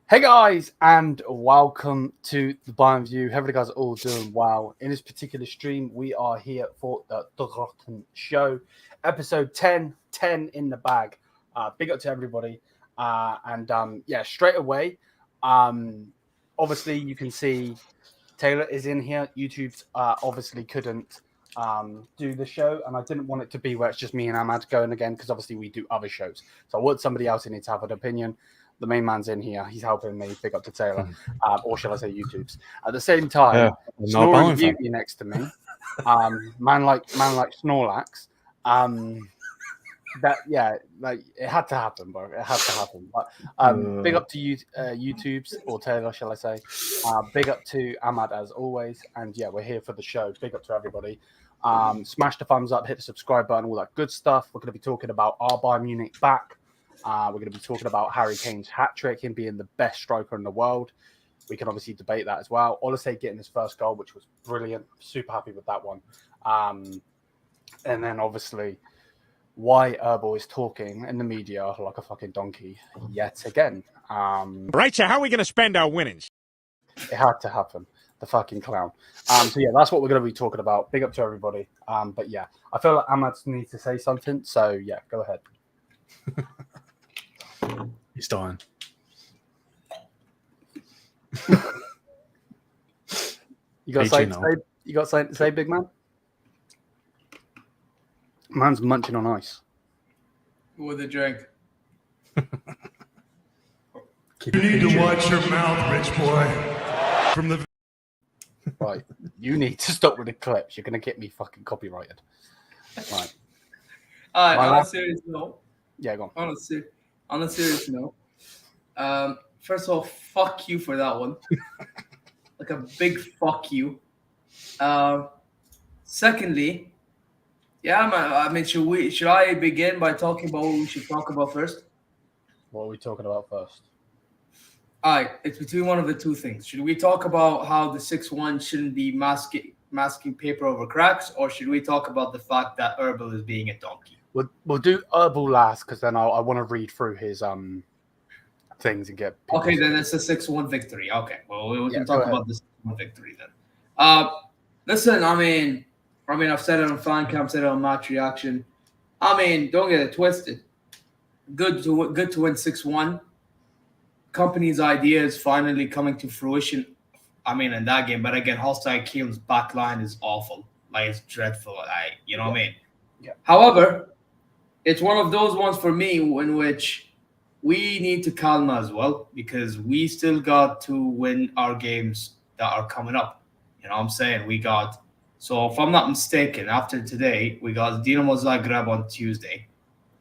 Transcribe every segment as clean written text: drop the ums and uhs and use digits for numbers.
Hey guys, and welcome to the Bayern View. Hopefully, you guys are all doing well. In this particular stream, we are here for the Roten show, episode 10 in the bag. Big up to everybody. Yeah, straight away. Obviously, you can see Taylor is in here. YouTube's obviously couldn't do the show, and I didn't want it to be where it's just me and Ahmad going again, because obviously we do other shows. So I want somebody else in here to have an opinion. The main man's in here. He's helping me. Big up to Taylor. Or shall I say YouTube's. At the same time, Snoring Beauty next to me. Man like Snorlax. It had to happen, bro. It had to happen. But big up to you, YouTube's, or Taylor, shall I say. Big up to Ahmad as always. And yeah, we're here for the show. Big up to everybody. Smash the thumbs up, hit the subscribe button, all that good stuff. We're going to be talking about our Bayern Munich back. We're going to be talking about Harry Kane's hat trick, him being the best striker in the world. We can obviously debate that as well. Olise getting his first goal, which was brilliant. Super happy with that one. And then obviously why Eberl is talking in the media like a fucking donkey yet again. Right, so how are we going to spend our winnings? It had to happen. The fucking clown. So yeah, that's what we're going to be talking about. Big up to everybody. But yeah, I feel like Ahmad needs to say something. So yeah, go ahead. He's dying. You got something to say, big man? Man's munching on ice. With a drink. You need to watch your mouth, rich boy. From the Right. You need to stop with the clips. You're going to get me fucking copyrighted. Right. On a serious note. Yeah, go on. On a serious note. First of all, fuck you for that one. Like a big fuck you. Secondly, yeah, man. I mean, should I begin by talking about what we should talk about first? What are we talking about first? All right, it's between one of the two things. Should we talk about how the 6-1 shouldn't be masking paper over cracks, or should we talk about the fact that Eberl is being a donkey? We'll do Eberl last, because then I want to read through his things and get. Okay, then it's a 6-1 victory. Okay, well we can talk about this 6-1 victory then. Listen, I mean, I've said it on fan cam, said it on match reaction. I mean, don't get it twisted. Good to win 6-1. Company's idea is finally coming to fruition. I mean, in that game, but again, Hostile Kiel's back line is awful. Like, it's dreadful. You know what I mean? Yeah. However, it's one of those ones for me in which we need to calm as well, because we still got to win our games that are coming up. You know what I'm saying? So if I'm not mistaken, after today, we got Dinamo Zagreb on Tuesday.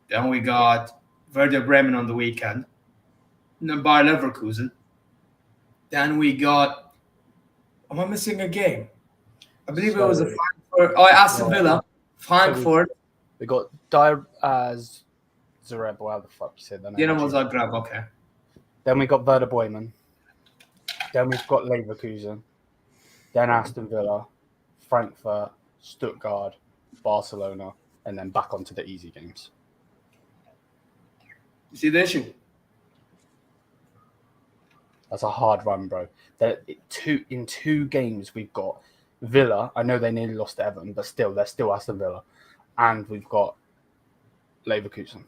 Then we got Werder Bremen on the weekend. And then Bayern Leverkusen. Then we got... Am I missing a game? I believe it was a Frankfurt. Oh, Aston Villa. Frankfurt. We got Zagreb, whatever the fuck you said. Dinamo Zagreb, okay. Then we got Werder Bremen. Then we've got Leverkusen. Then Aston Villa, Frankfurt, Stuttgart, Barcelona, and then back onto the easy games. You see the issue? That's a hard run, bro. In two games, we've got Villa. I know they nearly lost to Everton, but still, they're still Aston Villa. And we've got Leverkusen.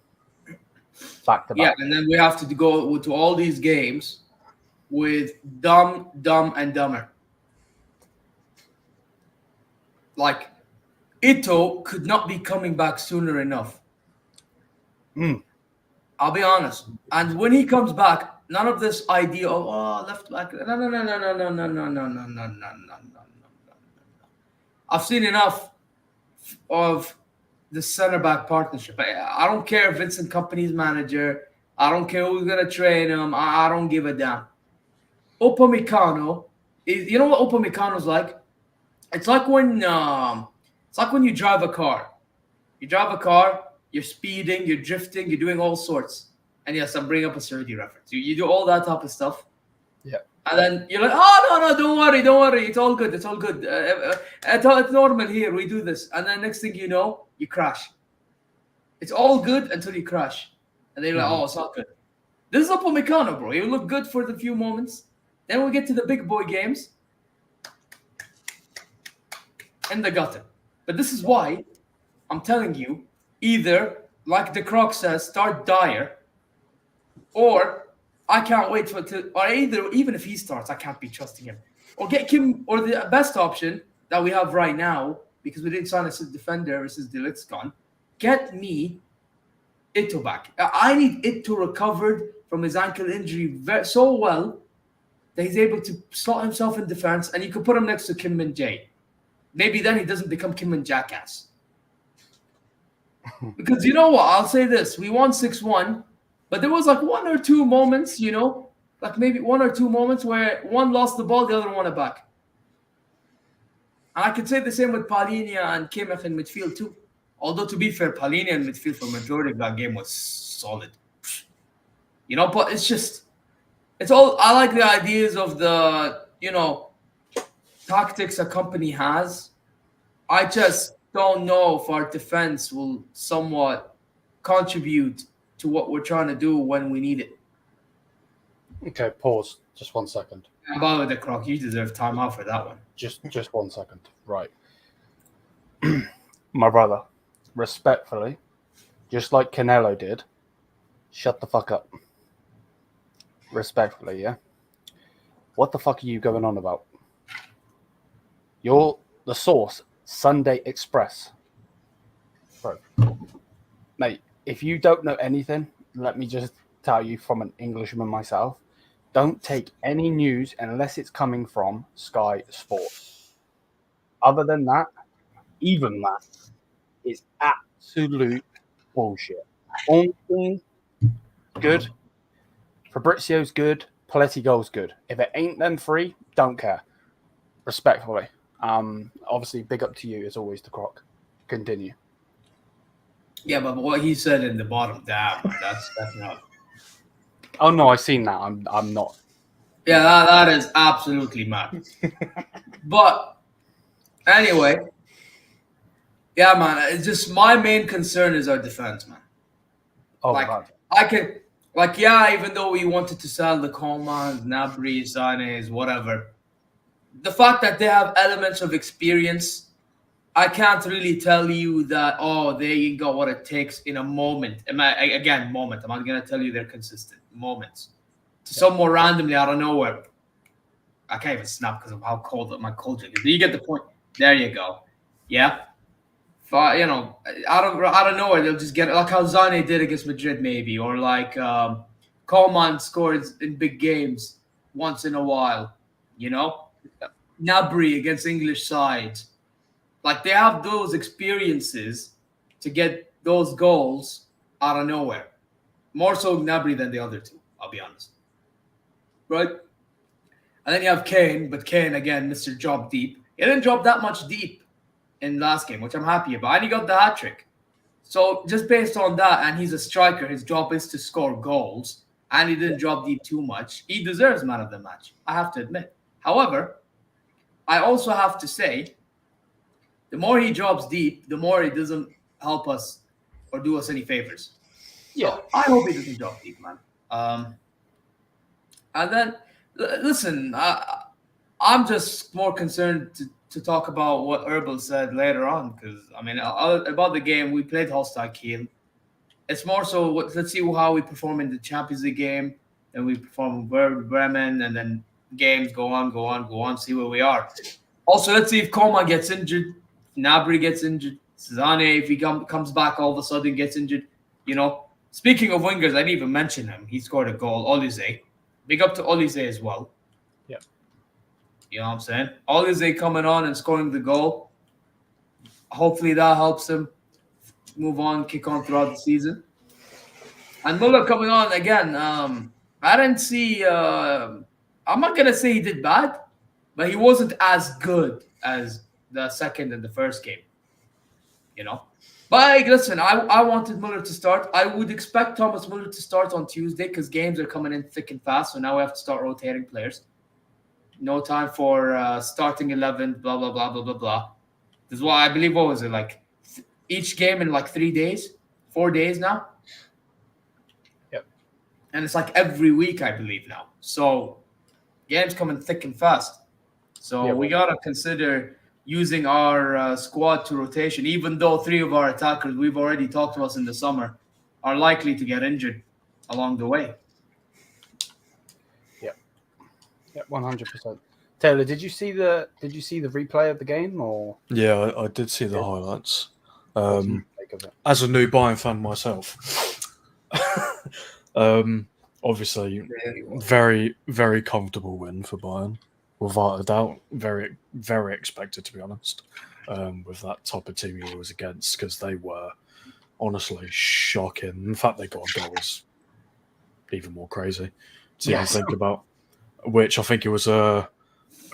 Back to back. Yeah, and then we have to go to all these games with dumb, and dumber. Like, Ito could not be coming back sooner enough. I'll be honest. And when he comes back, none of this idea of left back. No. I've seen enough of the center back partnership. I don't care if Vincent Kompany's manager. I don't care who's gonna train him. I don't give a damn. Upamecano is. You know what Upamecano's like? It's like when you drive a car. You drive a car. You're speeding. You're drifting. You're doing all sorts. And yes, I'm bringing up a Saudi reference. You do all that type of stuff. Yeah. And then you're like, oh, no, don't worry. It's all good. It's normal here. We do this. And then next thing you know, you crash. It's all good until you crash. And then you're like, oh, it's not good. This is Upamecano, bro. He'll look good for the few moments. Then we get to the big boy games. In the gutter. But this is why I'm telling you, either, like the Croc says, start Dyer, or I can't wait or either, even if he starts, I can't be trusting him. Or get Kim, or the best option that we have right now, because we didn't sign a defender versus de Ligt's gone, get me Ito back. I need Ito recovered from his ankle injury so well that he's able to slot himself in defense, and you could put him next to Kim Min-jae. Maybe then he doesn't become Kim and Jackass. Because you know what? I'll say this. We won 6-1, but there was like one or two moments, like maybe one or two moments where one lost the ball, the other won it back. And I could say the same with Palhinha and Kimmich in midfield too. Although, to be fair, Palhinha in midfield for majority of that game was solid. But it's all, I like the ideas of the, tactics a company has. I just don't know if our defense will somewhat contribute to what we're trying to do when we need it. Okay, pause. Just 1 second. By the way, Croc, you deserve time out for that one. Just 1 second. Right. My brother, respectfully, just like Canelo did, shut the fuck up. Respectfully, yeah? What the fuck are you going on about? You're the source, Sunday Express. Bro. Mate, if you don't know anything, let me just tell you from an Englishman myself, don't take any news unless it's coming from Sky Sports. Other than that, even that is absolute bullshit. Only good. Fabrizio's good. Paletti good. If it ain't them three, don't care. Respectfully. Obviously, big up to you as always, the Croc. Continue. Yeah, but what he said in the bottom, damn, that's not. Oh no, I've seen that. I'm not. Yeah, that is absolutely mad. But anyway, yeah, man. It's just my main concern is our defense, man. Oh, like man. I can, yeah, even though we wanted to sell the Coleman, Gnabry, Sané, whatever. The fact that they have elements of experience, I can't really tell you that, they got what it takes in a moment. Moment. I'm not going to tell you they're consistent. Moments. To somewhere randomly out of nowhere. I can't even snap because of how cold my cold drink is. But you get the point. There you go. Yeah? Out of nowhere, they'll just get it. Like how Zane did against Madrid, maybe. Or like Coleman scores in big games once in a while. Gnabry against English sides. Like, they have those experiences to get those goals out of nowhere. More so Gnabry than the other two, I'll be honest. Right? And then you have Kane, but Kane, again, Mr. Drop Deep. He didn't drop that much deep in last game, which I'm happy about. And he got the hat-trick. So, just based on that, and he's a striker, his job is to score goals, and he didn't drop deep too much. He deserves man of the match, I have to admit. However, I also have to say, the more he drops deep, the more he doesn't help us or do us any favors. Yeah. So I hope he doesn't drop deep, man. And then, listen, I'm just more concerned to talk about what Eberl said later on, because, about the game, we played hostile Kiel. It's more so, let's see how we perform in the Champions League game, then we perform with Bremen, and then games go on, see where we are. Also, let's see if Coleman gets injured, Gnabry gets injured, Zane, if he comes back all of a sudden gets injured. Speaking of wingers, I didn't even mention him. He scored a goal, Olise. Big up to Olise as well. Yeah. You know what I'm saying? Olise coming on and scoring the goal. Hopefully that helps him move on, kick on throughout the season. And Muller coming on again. I didn't see... I'm not going to say he did bad, but he wasn't as good as the second and the first game. But listen, I wanted Muller to start. I would expect Thomas Muller to start on Tuesday because games are coming in thick and fast, so now we have to start rotating players. No time for starting 11, blah, blah, blah, blah, blah, blah. This is why I believe, what was it, like each game in like 3 days? 4 days now? Yep. and it's like every week, I believe now. So games coming thick and fast. So we gotta consider using our squad to rotation, even though 3 of our attackers we've already talked to us in the summer are likely to get injured along the way. Yeah, 100%. Taylor, did you see the replay of the game or? Yeah, I did see the highlights. What do you make of it? As a new Bayern fan myself, obviously, very, very comfortable win for Bayern, without a doubt. Very, very expected, to be honest, with that type of team he was against, because they were honestly shocking. In fact, they got a goal was even more crazy to even think about, which I think it was a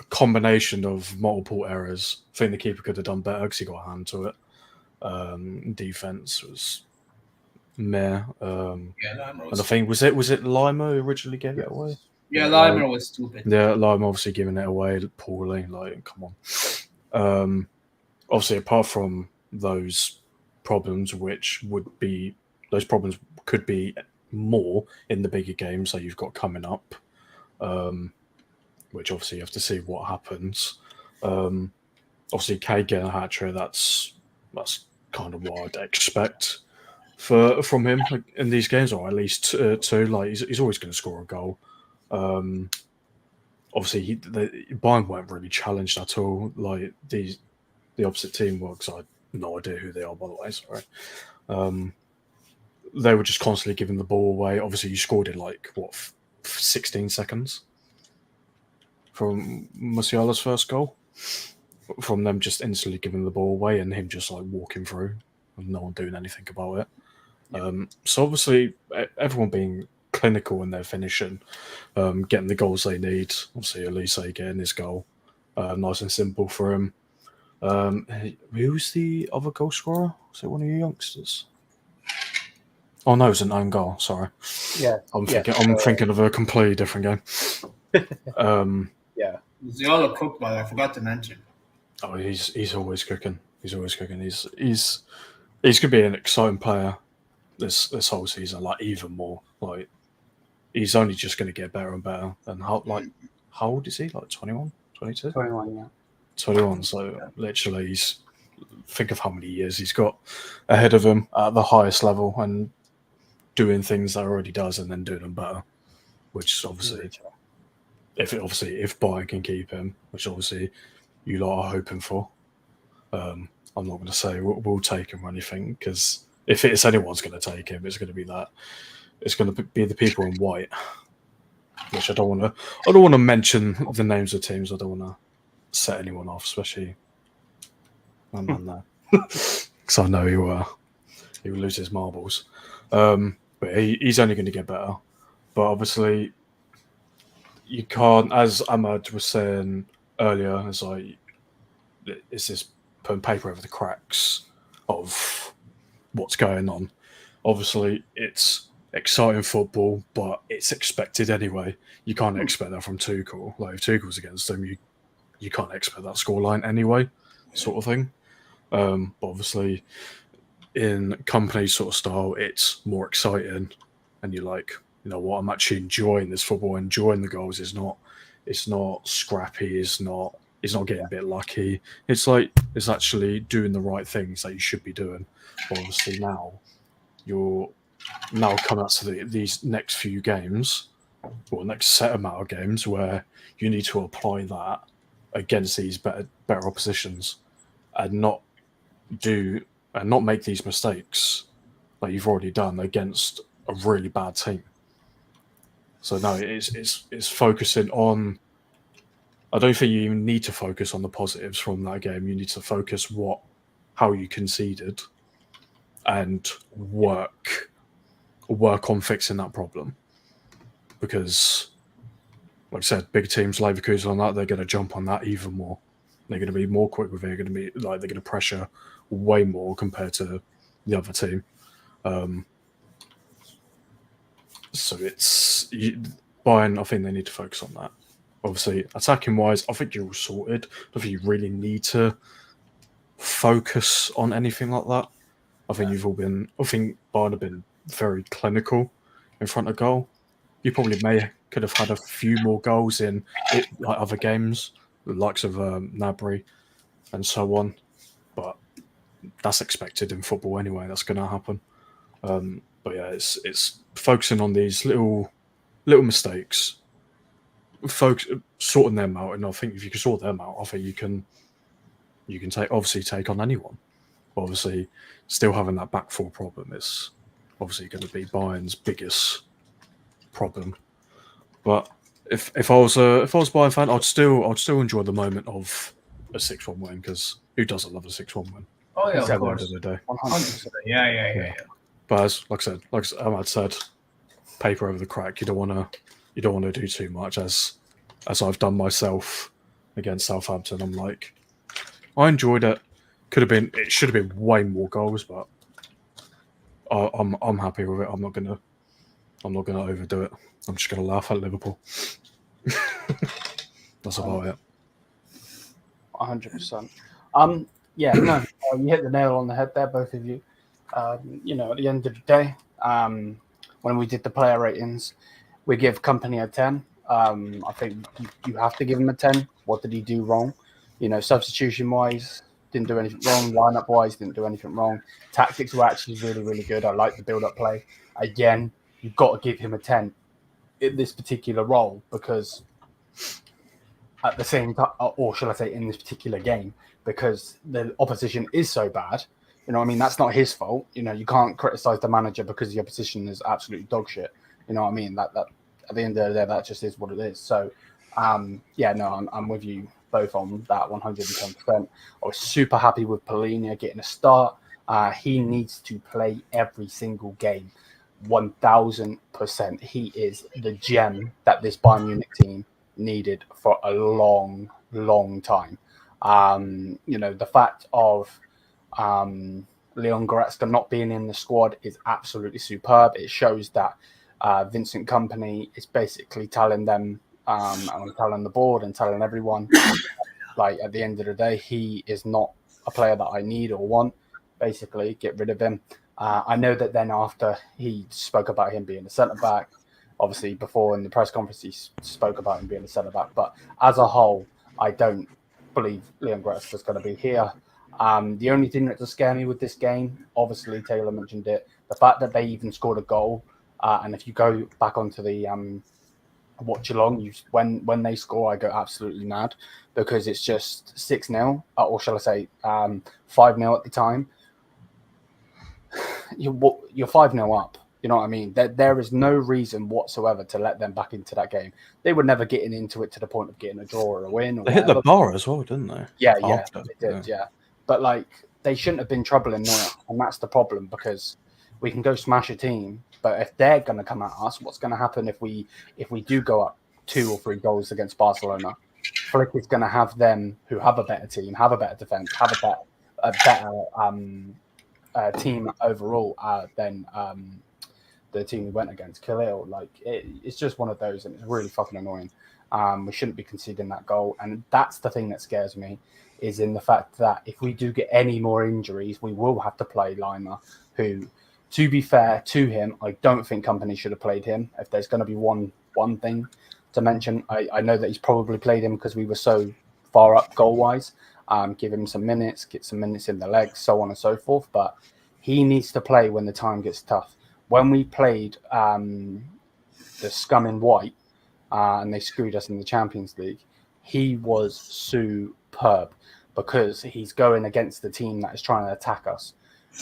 combination of multiple errors. I think the keeper could have done better because he got a hand to it. Defense was meh. And I think was it Lima who originally gave it away? Yeah, Lima was stupid. Yeah, Lima obviously giving it away poorly. Like, come on. Obviously, apart from those problems, those problems could be more in the bigger games that you've got coming up. Which obviously you have to see what happens. Obviously, Kane getting a hat-trick, that's kind of what I'd expect from him in these games, or at least 2. Like, he's always going to score a goal. Obviously, Bayern weren't really challenged at all. Like, the opposite team were, because I have no idea who they are, by the way, sorry. They were just constantly giving the ball away. Obviously, you scored in, 16 seconds from Musiala's first goal, from them just instantly giving the ball away and him just walking through and no one doing anything about it. So obviously everyone being clinical in their finishing, getting the goals they need. Obviously Olise getting his goal, nice and simple for him. Who's the other goal scorer? Was it one of your youngsters? Oh no, it was an own goal. Sorry. Yeah, I'm thinking of a completely different game. Yeah, Musiala cooked, but I forgot to mention. Oh, he's always cooking. He's always cooking. He's gonna be an exciting player this whole season. Even more. He's only just gonna get better and better. And how old is he? 21, 22? 21, yeah. 21. So literally, think of how many years he's got ahead of him at the highest level and doing things that he already does and then doing them better. Which obviously. If Bayern can keep him, which obviously you lot are hoping for, I'm not going to say we'll take him or anything, because if it's anyone's going to take him, it's going to be that. It's going to be the people in white, which I don't want to mention the names of teams. I don't want to set anyone off, especially my man there, because I know he will lose his marbles. But he's only going to get better. But obviously, you can't, as Ahmad was saying earlier, is this putting paper over the cracks of what's going on? Obviously, it's exciting football, but it's expected anyway. You can't expect that from Tuchel. If Tuchel's against them, you can't expect that scoreline anyway, sort of thing. But obviously, in company sort of style, it's more exciting, and you're like, you know what, I'm actually enjoying this football, enjoying the goals. It's not scrappy, it's not getting a bit lucky. It's actually doing the right things that you should be doing. But obviously you're coming up to these next few games, or next set amount of games, where you need to apply that against these better oppositions and not make these mistakes that you've already done against a really bad team. So no, it's focusing on. I don't think you even need to focus on the positives from that game. You need to focus how you conceded, and work on fixing that problem. Because, like I said, big teams, Leverkusen on that, they're going to jump on that even more. They're going to be more quick with it. They're going to pressure way more compared to the other team. So it's Bayern. I think they need to focus on that. Obviously, attacking wise, I think you're all sorted. I don't think you really need to focus on anything like that. I think I think Bayern have been very clinical in front of goal. you probably could have had a few more goals in like other games, the likes of Nabry and so on. But that's expected in football anyway. That's going to happen. But yeah, it's focusing on these little mistakes, sorting them out, and I think if you can sort them out, I think you can take on anyone. Obviously, still having that back four problem is obviously going to be Bayern's biggest problem. But if I was a Bayern fan, I'd still enjoy the moment of a 6-1 win, because who doesn't love a 6-1 win? Oh yeah, At of the end course. of the day. 100%. Yeah. But like Ahmad said, paper over the crack. You don't want to do too much, as I've done myself against Southampton. I'm like, I enjoyed it. It should have been way more goals, but I'm happy with it. I'm not gonna overdo it. I'm just gonna laugh at Liverpool. That's about it. 100%. Yeah, no, you hit the nail on the head there, both of you. At the end of the day, when we did the player ratings, we give Company a 10. I think you have to give him a 10. What did he do wrong? Substitution-wise, didn't do anything wrong. Lineup-wise, didn't do anything wrong. Tactics were actually really, really good. I like the build-up play. Again, you've got to give him a 10 in this particular role, because at the same time, or shall I say in this particular game, because the opposition is so bad. That's not his fault. You can't criticize the manager because the opposition is absolutely dog shit. That at the end of the day, that just is what it is. So, I'm with you both on that 110%. I was super happy with Polina getting a start. He needs to play every single game, 1000%. He is the gem that this Bayern Munich team needed for a long, long time. The fact of Leon Goretzka not being in the squad is absolutely superb. It shows that Vincent Kompany is basically telling them, and telling the board and telling everyone, like, at the end of the day, he is not a player that I need or want. Basically, get rid of him. I know that then after he spoke about him being a centre-back, obviously before in the press conference he spoke about him being a centre-back, but as a whole, I don't believe Leon Goretzka is going to be here. The only thing that does scare me with this game, obviously Taylor mentioned it, the fact that they even scored a goal, and if you go back onto the watch along, when they score, I go absolutely mad, because it's just 6-0, or shall I say 5-0 at the time. You're 5-0 up. You know what I mean? There is no reason whatsoever to let them back into that game. They were never getting into it to the point of getting a draw or a win. Or they hit the bar as well, didn't they? Yeah, they did, yeah. But they shouldn't have been troubling Neuer, and that's the problem, because we can go smash a team, but if they're going to come at us, what's going to happen if we do go up 2 or 3 goals against Barcelona? Flick is going to have them, who have a better team, have a better defense, have a better team overall than the team we went against. Khalil, it's just one of those, and it's really fucking annoying. We shouldn't be conceding that goal, and that's the thing that scares me, is in the fact that if we do get any more injuries, we will have to play Lima, who, to be fair to him, I don't think Kompany should have played him. If there's going to be one thing to mention, I know that he's probably played him because we were so far up goal-wise. Give him some minutes, get some minutes in the legs, so on and so forth, but he needs to play when the time gets tough. When we played the scum in white, and they screwed us in the Champions League, he was superb, because he's going against the team that is trying to attack us.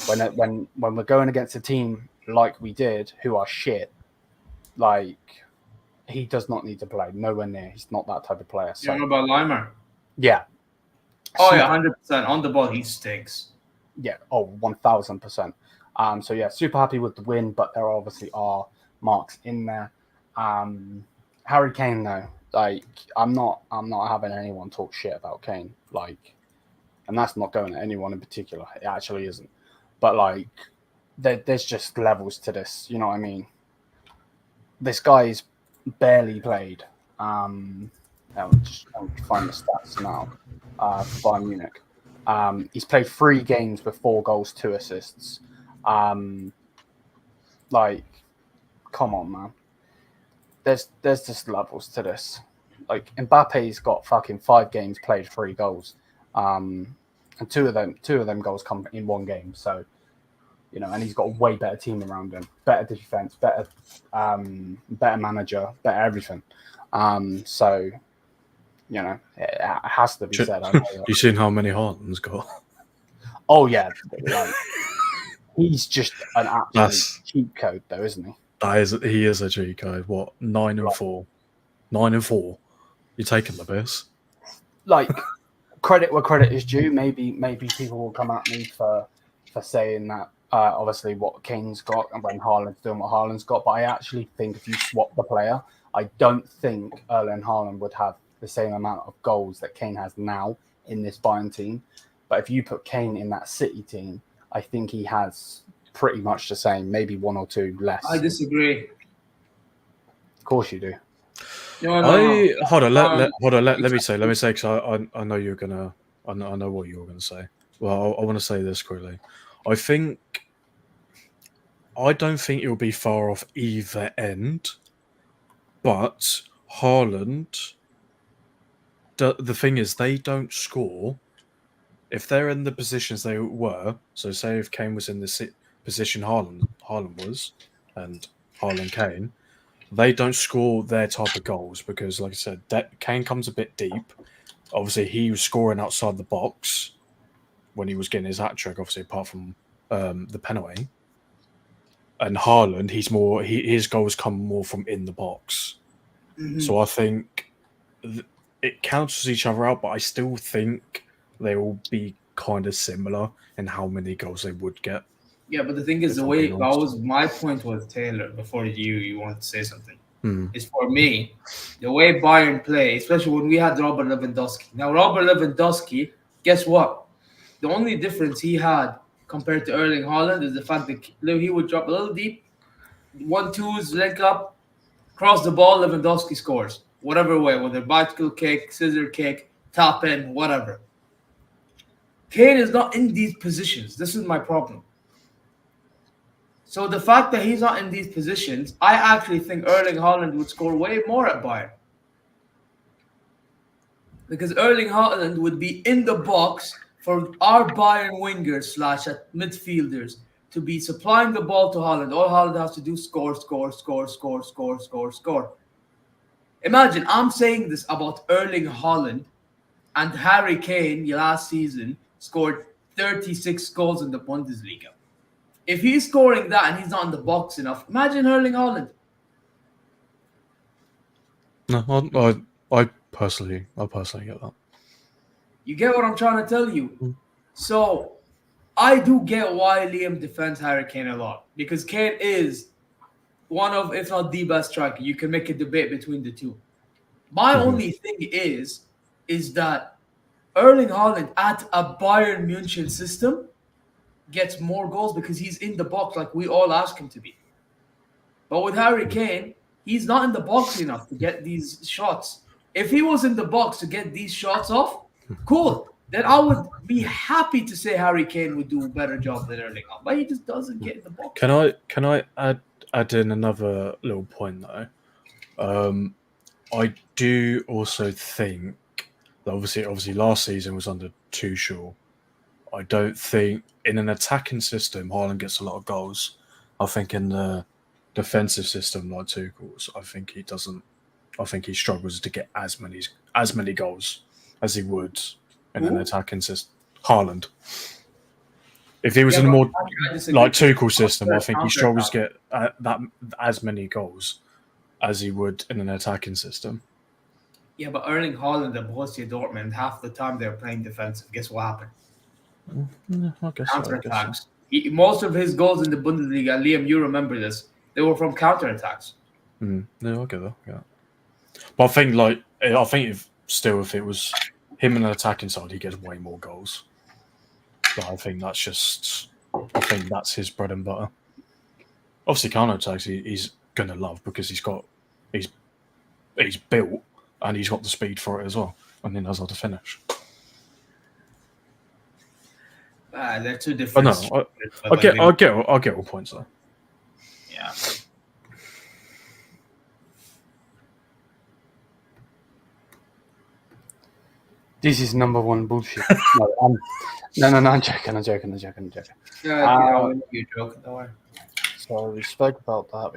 When we're going against a team like we did, who are shit, he does not need to play. Nowhere near. He's not that type of player. So. You know about Limer? Yeah. Oh, yeah, 100%. On the ball, he stinks. Yeah, 1000%. So yeah, super happy with the win, but there obviously are marks in there. Harry Kane, though, I'm not having anyone talk shit about Kane, and that's not going at anyone in particular. It actually isn't. But there's just levels to this. You know what I mean? This guy's barely played. I'll just find the stats now. For Bayern Munich, he's played 3 games with 4 goals, 2 assists. Come on, man. there's just levels to this. Like Mbappe's got fucking 5 games played, 3 goals, and two of them goals come in one game. So, you know, and he's got a way better team around him, better defense, better manager, better everything. So, you know, it has to be said. You seen how many Haaland's got? Oh yeah, like, he's just an absolute cheat code, though, isn't he? He is a cheat code. What 9 and 4, 9 and 4. You're taking the piss. Like, credit where credit is due. Maybe people will come at me for saying that. Obviously, what Kane's got and when Haaland's doing what Haaland's got, but I actually think if you swap the player, I don't think Erling Haaland would have the same amount of goals that Kane has now in this Bayern team. But if you put Kane in that City team, I think he has pretty much the same, maybe 1 or 2 less. I disagree. Of course you do. No. Hold on. Let me say, because I know you're gonna. I know what you're gonna say. Well, I want to say this quickly. I don't think it'll be far off either end, but Haaland. The thing is, they don't score. If they're in the positions they were, so say if Kane was in the position Haaland was, and Haaland Kane, they don't score their type of goals because, like I said, Kane comes a bit deep. Obviously, he was scoring outside the box when he was getting his hat trick. Obviously, apart from the penalty, and Haaland, his goals come more from in the box. Mm-hmm. So I think it cancels each other out, but I still think they will be kind of similar in how many goals they would get. Yeah, but the thing is, the way my point was, Taylor, before you wanted to say something, is for me, the way Bayern play, especially when we had Robert Lewandowski. Now, Robert Lewandowski, guess what? The only difference he had compared to Erling Haaland is the fact that he would drop a little deep, 1-2s, link up, cross the ball, Lewandowski scores. Whatever way, whether bicycle kick, scissor kick, top in, whatever. Kane is not in these positions. This is my problem. So the fact that he's not in these positions, I actually think Erling Haaland would score way more at Bayern. Because Erling Haaland would be in the box for our Bayern wingers / midfielders to be supplying the ball to Haaland. All Haaland has to do is score. Imagine, I'm saying this about Erling Haaland, and Harry Kane last season scored 36 goals in the Bundesliga. If he's scoring that and he's not in the box enough, imagine Erling Haaland. No, I personally get that. You get what I'm trying to tell you? So, I do get why Liam defends Harry Kane a lot. Because Kane is one of, if not the best striker. You can make a debate between the two. My only thing is that Erling Haaland at a Bayern München system gets more goals because he's in the box like we all ask him to be. But with Harry Kane, he's not in the box enough to get these shots. If he was in the box to get these shots off, cool. Then I would be happy to say Harry Kane would do a better job than Erling Haaland. But he just doesn't get in the box. Can I add in another little point though? I do also think that obviously last season was under Tuchel. I don't think in an attacking system Haaland gets a lot of goals. I think in the defensive system like Tuchel's, I think he doesn't. I think he struggles to get as many goals as he would in an attacking system. Haaland. If he was in a more like Tuchel system, I think he struggles to get that as many goals as he would in an attacking system. Yeah, but Erling Haaland and Borussia Dortmund, half the time they're playing defensive. Guess what happened? I guess counterattacks. Most of his goals in the Bundesliga, Liam, you remember this, they were from counterattacks. No, I get that. Yeah, but I think if it was him in an attacking side, he gets way more goals. But I think that's his bread and butter. Obviously, counterattacks he's gonna love because he's built and he's got the speed for it as well, and he knows how to finish. They're two different. I get all points though. Yeah. This is number one bullshit. No, I'm joking. Yeah, you're joking. Don't worry. So we spoke about that.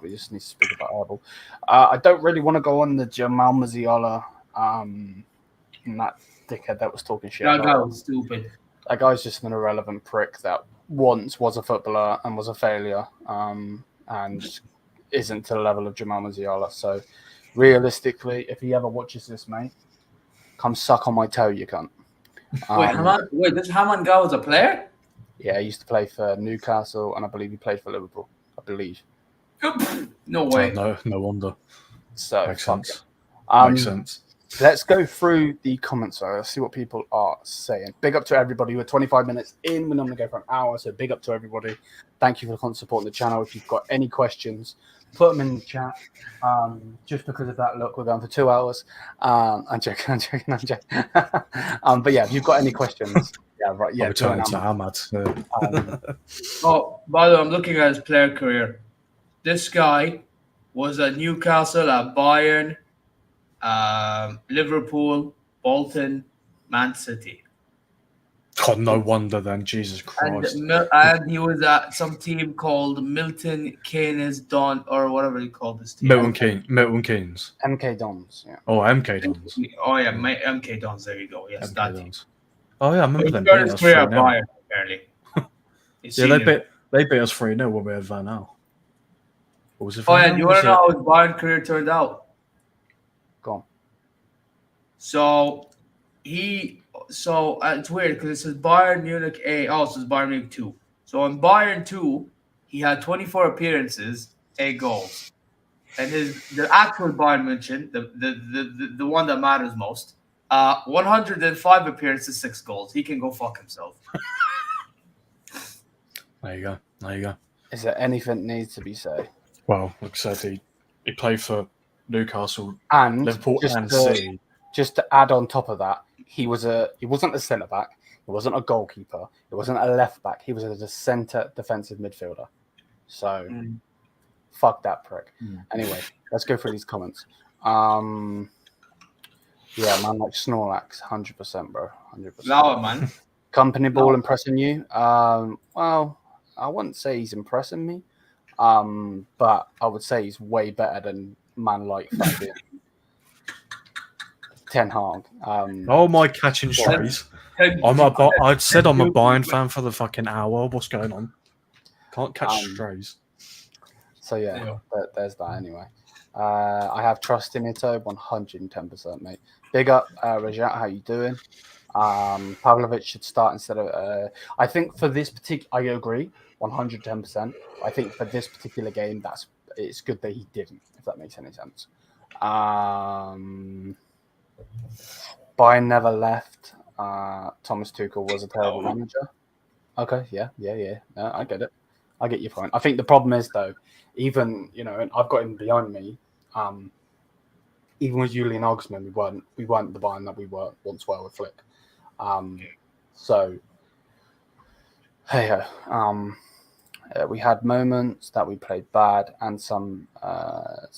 We just need to speak about Eberl. I don't really want to go on the Jamal Musiala, that dickhead that was talking shit. That guy was stupid. That guy's just an irrelevant prick that once was a footballer and was a failure, and isn't to the level of Jamal Musiala. So realistically, if he ever watches this, mate, come suck on my toe, you cunt. Wait, this Haman guy was a player? Yeah, he used to play for Newcastle, and I believe he played for Liverpool. I believe. No way. No wonder. So Makes sense. Makes sense. Let's go through the comments. Let's see what people are saying. Big up to everybody. We're 25 minutes in. We normally go for an hour, so big up to everybody. Thank you for the constant support on the channel. If you've got any questions, put them in the chat. Just because of that, look, we're going for 2 hours. I'm joking. But yeah, if you've got any questions, yeah, right, yeah. Return to Ahmad. Oh, by the way, I'm looking at his player career. This guy was at Newcastle, at Bayern, Liverpool, Bolton, Man City. God, no wonder then. Jesus Christ. And he was at some team called Milton Keynes Don, or whatever he called this team. Milton Keynes. MK Dons, yeah. Oh, MK Dons. Oh, yeah, MK Dons. There you go. Yes, MK that Dons. Oh, yeah, I remember them. He started his career at Bayern, apparently. Yeah, they beat us 3-0 when we had Van Gaal. What was it? Oh, yeah, you want to know how his Bayern career turned out? Go on. So, it's weird because it says Bayern Munich A. Oh, so it's Bayern Munich 2. So, in Bayern 2, he had 24 appearances, 8 goals. And the actual Bayern München, the one that matters most, 105 appearances, 6 goals. He can go fuck himself. There you go. Is there anything needs to be said? Well, like I said, he played for Newcastle, And Liverpool, and City. Just to add on top of that, he wasn't a centre back, he wasn't a goalkeeper, he wasn't a left back, he was a centre defensive midfielder. So fuck that prick. Anyway, let's go through these comments. Yeah, man, like Snorlax, 100%, bro, 100%. No, man. Company ball impressing you? Well, I wouldn't say he's impressing me, but I would say he's way better than man like fucking Ten Hag. Oh my catching strays! I said I'm a Bayern fan for the fucking hour. What's going on? Can't catch strays. So yeah, there's that anyway. I have trust in Ito, 110%, mate. Big up, Rajat. How you doing? Pavlovic should start instead of. I think for this particular, I agree, 110%. I think for this particular game, it's good that he didn't. If that makes any sense. Bayern never left. Thomas Tuchel was a terrible manager. Okay, yeah. No, I get it. I get your point. I think the problem is though, even and I've got him behind me. Even with Julian Nagelsmann, we weren't the Bayern that we were once were with Flick. So hey, we had moments that we played bad and some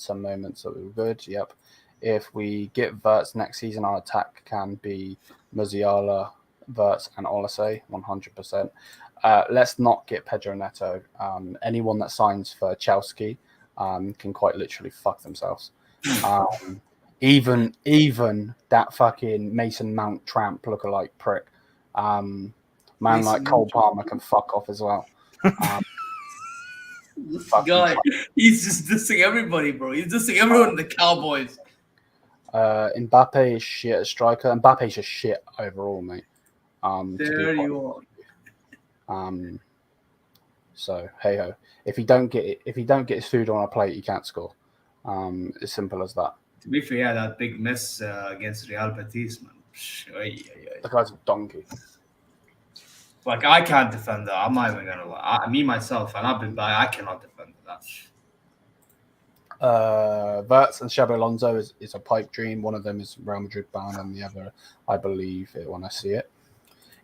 moments that we were good. Yep. If we get Wirtz next season, our attack can be Musiala, Wirtz, and Olise, 100%. Let's not get Pedro Neto. Anyone that signs for Chelsea can quite literally fuck themselves. Even that fucking Mason Mount tramp lookalike prick. Man like Cole Palmer can fuck off as well. This guy, he's just dissing everybody, bro. He's dissing everyone in the Cowboys. Mbappe is shit as striker. Mbappe's just shit overall, mate. There you are. So hey ho. If he don't get his food on a plate, he can't score. As simple as that. To be fair, that big miss against Real Betis, man. The guy's a donkey. Like, I can't defend that. I'm not even gonna lie. Me myself, and I've been by. I cannot defend that. Wirtz and Xabi Alonso is a pipe dream. One of them is Real Madrid bound, and the other, I believe, when I see it.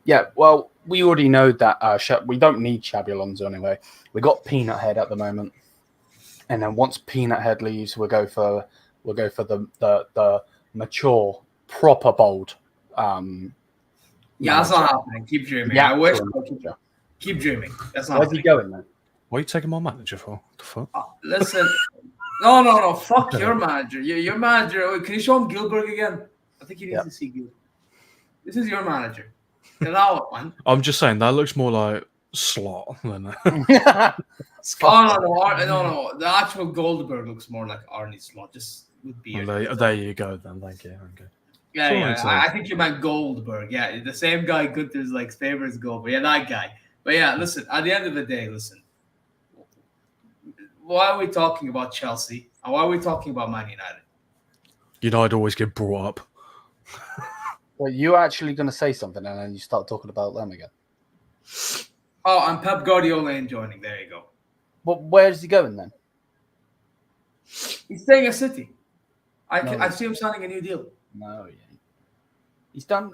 Yeah, well, we already know that we don't need Xabi Alonso anyway. We got Peanut Head at the moment, and then once Peanut Head leaves, we'll go for the mature proper bold. Yeah, that's not happening. Keep dreaming. Yeah, I wish. sure. Keep dreaming. That's not Where's he happening. going then? What are you taking my manager for? What the fuck? Listen. No. Fuck your manager. Your manager. Can you show him Gilbert again? I think he needs to see Gilbert. This is your manager. Get out, man. I'm just saying that looks more like Slot than No. The actual Goldberg looks more like Arnie Slot. Just with beard. Well, there you go then. Thank you. Okay. Yeah. I think you meant Goldberg. Yeah, the same guy Gunther's like favors Goldberg. Yeah, that guy. But yeah, listen. At the end of the day, listen. Why are we talking about Chelsea? And why are we talking about Man United? United always get brought up. Well, you're actually going to say something, and then you start talking about them again. Oh, and Pep Guardiola ain't joining. There you go. But where's he going then? He's staying at City. I see him signing a new deal. No, he's done.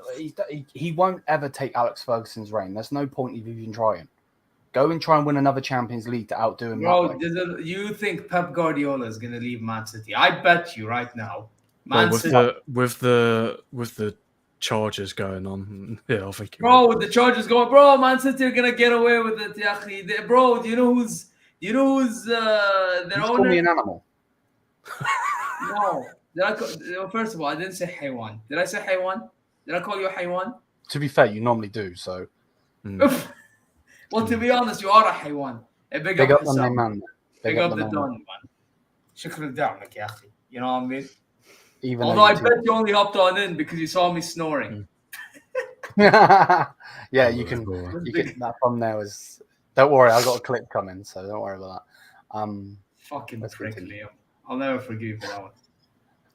He won't ever take Alex Ferguson's reign. There's no point of even trying. Go and try and win another Champions League to outdo him. Bro, you think Pep Guardiola is going to leave Man City? I bet you right now. With the charges going on, yeah, I think. With the charges going, Man City are going to get away with it. Bro, do you know who's their owner? Call me an animal. No. First of all, I didn't say Haywan. Did I say Haywan? Did I call you a Haywan? To be fair, you normally do. So. Well, to be honest, you are a Haywan. Big up the name, man. Big up the Don, man. Shukran down, you know what I mean? Although I bet you only hopped on in because you saw me snoring. Yeah, you can. That thumbnail was. Don't worry, I got a clip coming, so don't worry about that. Fucking prick, Liam. I'll never forgive you for that one.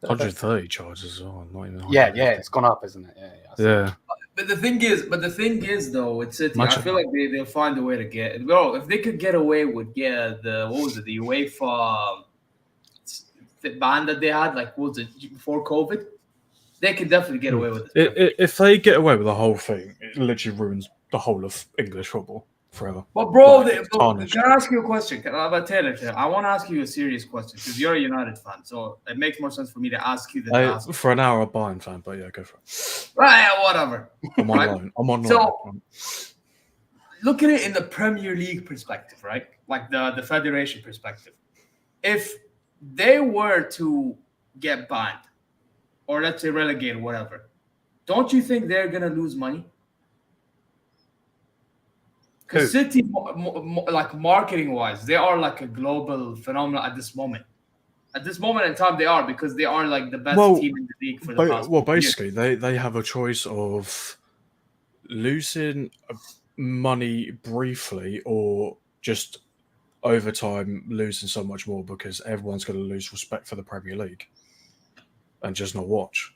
130 charges as well. Yeah, it's gone up, isn't it? Yeah. But the thing is, though, it's City. I feel like they'll find a way to get it. Bro, if they could get away with the UEFA ban that they had, like what was it before COVID? They could definitely get away with it. If they get away with the whole thing, it literally ruins the whole of English football forever. But bro, can I ask you a question? I want to ask you a serious question because you're a United fan, so it makes more sense for me to ask you than to ask. For an hour, a Bayern fan, but yeah, go for it. Right, whatever. I'm on loan. So, look at it in the Premier League perspective, right? Like the federation perspective. If they were to get banned, or let's say relegated, whatever, don't you think they're gonna lose money? Because City, like marketing-wise, they are like a global phenomenon at this moment. At this moment in time, they are because they are like the best team in the league for the past. Well, basically, they have a choice of losing money briefly or just over time losing so much more because everyone's going to lose respect for the Premier League and just not watch.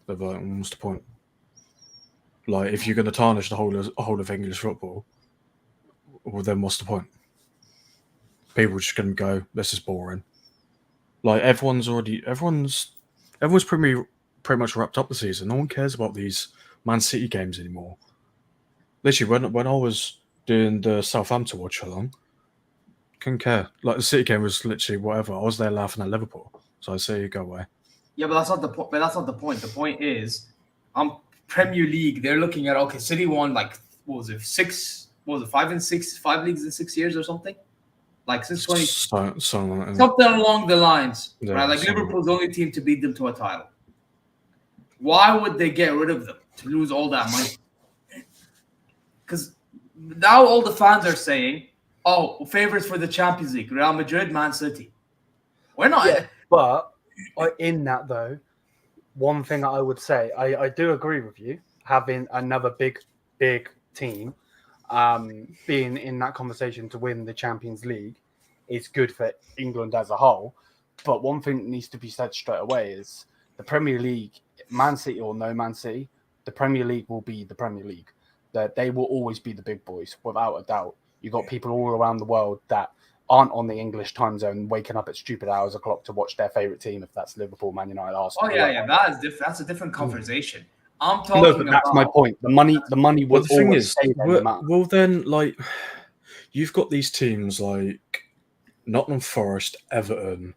They're like, what's the point? Like, if you're going to tarnish the whole of English football, well, then what's the point? People are just going to go, this is boring. Like, everyone's pretty much wrapped up the season. No one cares about these Man City games anymore. Literally, when I was doing the Southampton watch along, couldn't care. Like, the City game was literally whatever. I was there laughing at Liverpool. So I say, go away. Yeah, but that's not the point. But that's not the point. The point is, Premier League, they're looking at, okay, City won like, what was it, 5 leagues in 6 years or something? Like since 20 something along the lines, yeah, right? Like Liverpool's the only team to beat them to a title. Why would they get rid of them to lose all that money? Because now all the fans are saying, "Oh, favorites for the Champions League: Real Madrid, Man City." We're not. Yeah, but in that though, one thing I would say, I do agree with you. Having another big team. Being in that conversation to win the Champions League is good for England as a whole. But one thing that needs to be said straight away is the Premier League, Man City or no Man City, the Premier League will be the Premier League. That they will always be the big boys, without a doubt. You've got people all around the world that aren't on the English time zone waking up at stupid hours o'clock to watch their favourite team, if that's Liverpool, Man United, Arsenal. Oh, yeah, that's a different conversation. I'm talking but that's my point. The money will always stay there. Well, then, like, you've got these teams like Nottingham Forest, Everton,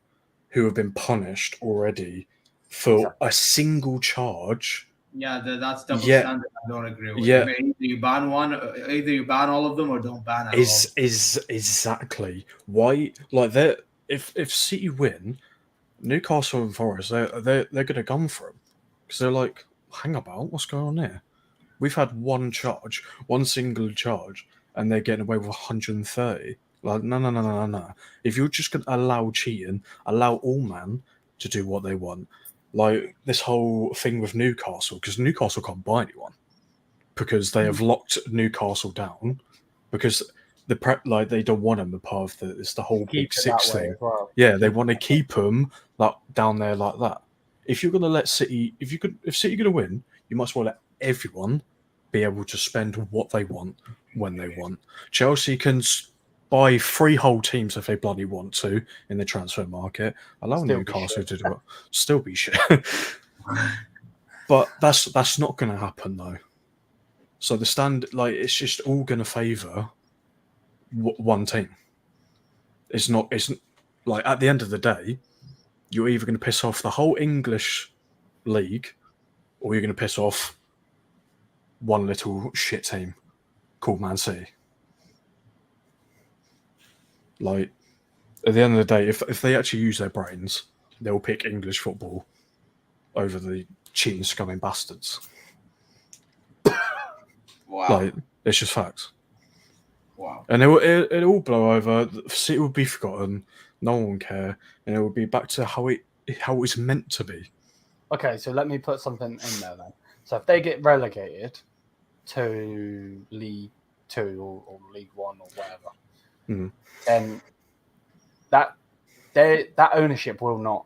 who have been punished already for a single charge. Yeah, that's double standard. I don't agree with. Yeah, either you ban one, either you ban all of them, or don't ban at all. Is exactly why. Like, they if City win, Newcastle and Forest, they're going to gun for him because they're like, hang about, what's going on here? We've had one single charge, and they're getting away with 130. Like, no. If you're just going to allow cheating, allow all man to do what they want. Like this whole thing with Newcastle, because Newcastle can't buy anyone because they have locked Newcastle down because they don't want them a part of it's the whole Big Six thing. Well. Yeah, they want to keep them like down there like that. If you're going to let City, if City going to win, you must well let everyone be able to spend what they want when they want. Chelsea can buy 3 whole teams if they bloody want to in the transfer market. Allow Still Newcastle to do it. Still be shit. But that's not going to happen though. So it's just all going to favour one team. It's like at the end of the day, you're either going to piss off the whole English league, or you're going to piss off one little shit team called Man City. Like, at the end of the day, if they actually use their brains, they'll pick English football over the cheating scumming bastards. Wow. Like, it's just facts. Wow. And it'll all blow over. City will be forgotten. No one will care, and it will be back to how it's meant to be. Okay, so let me put something in there then. So if they get relegated to League 2 or League 1 or whatever, then that ownership will not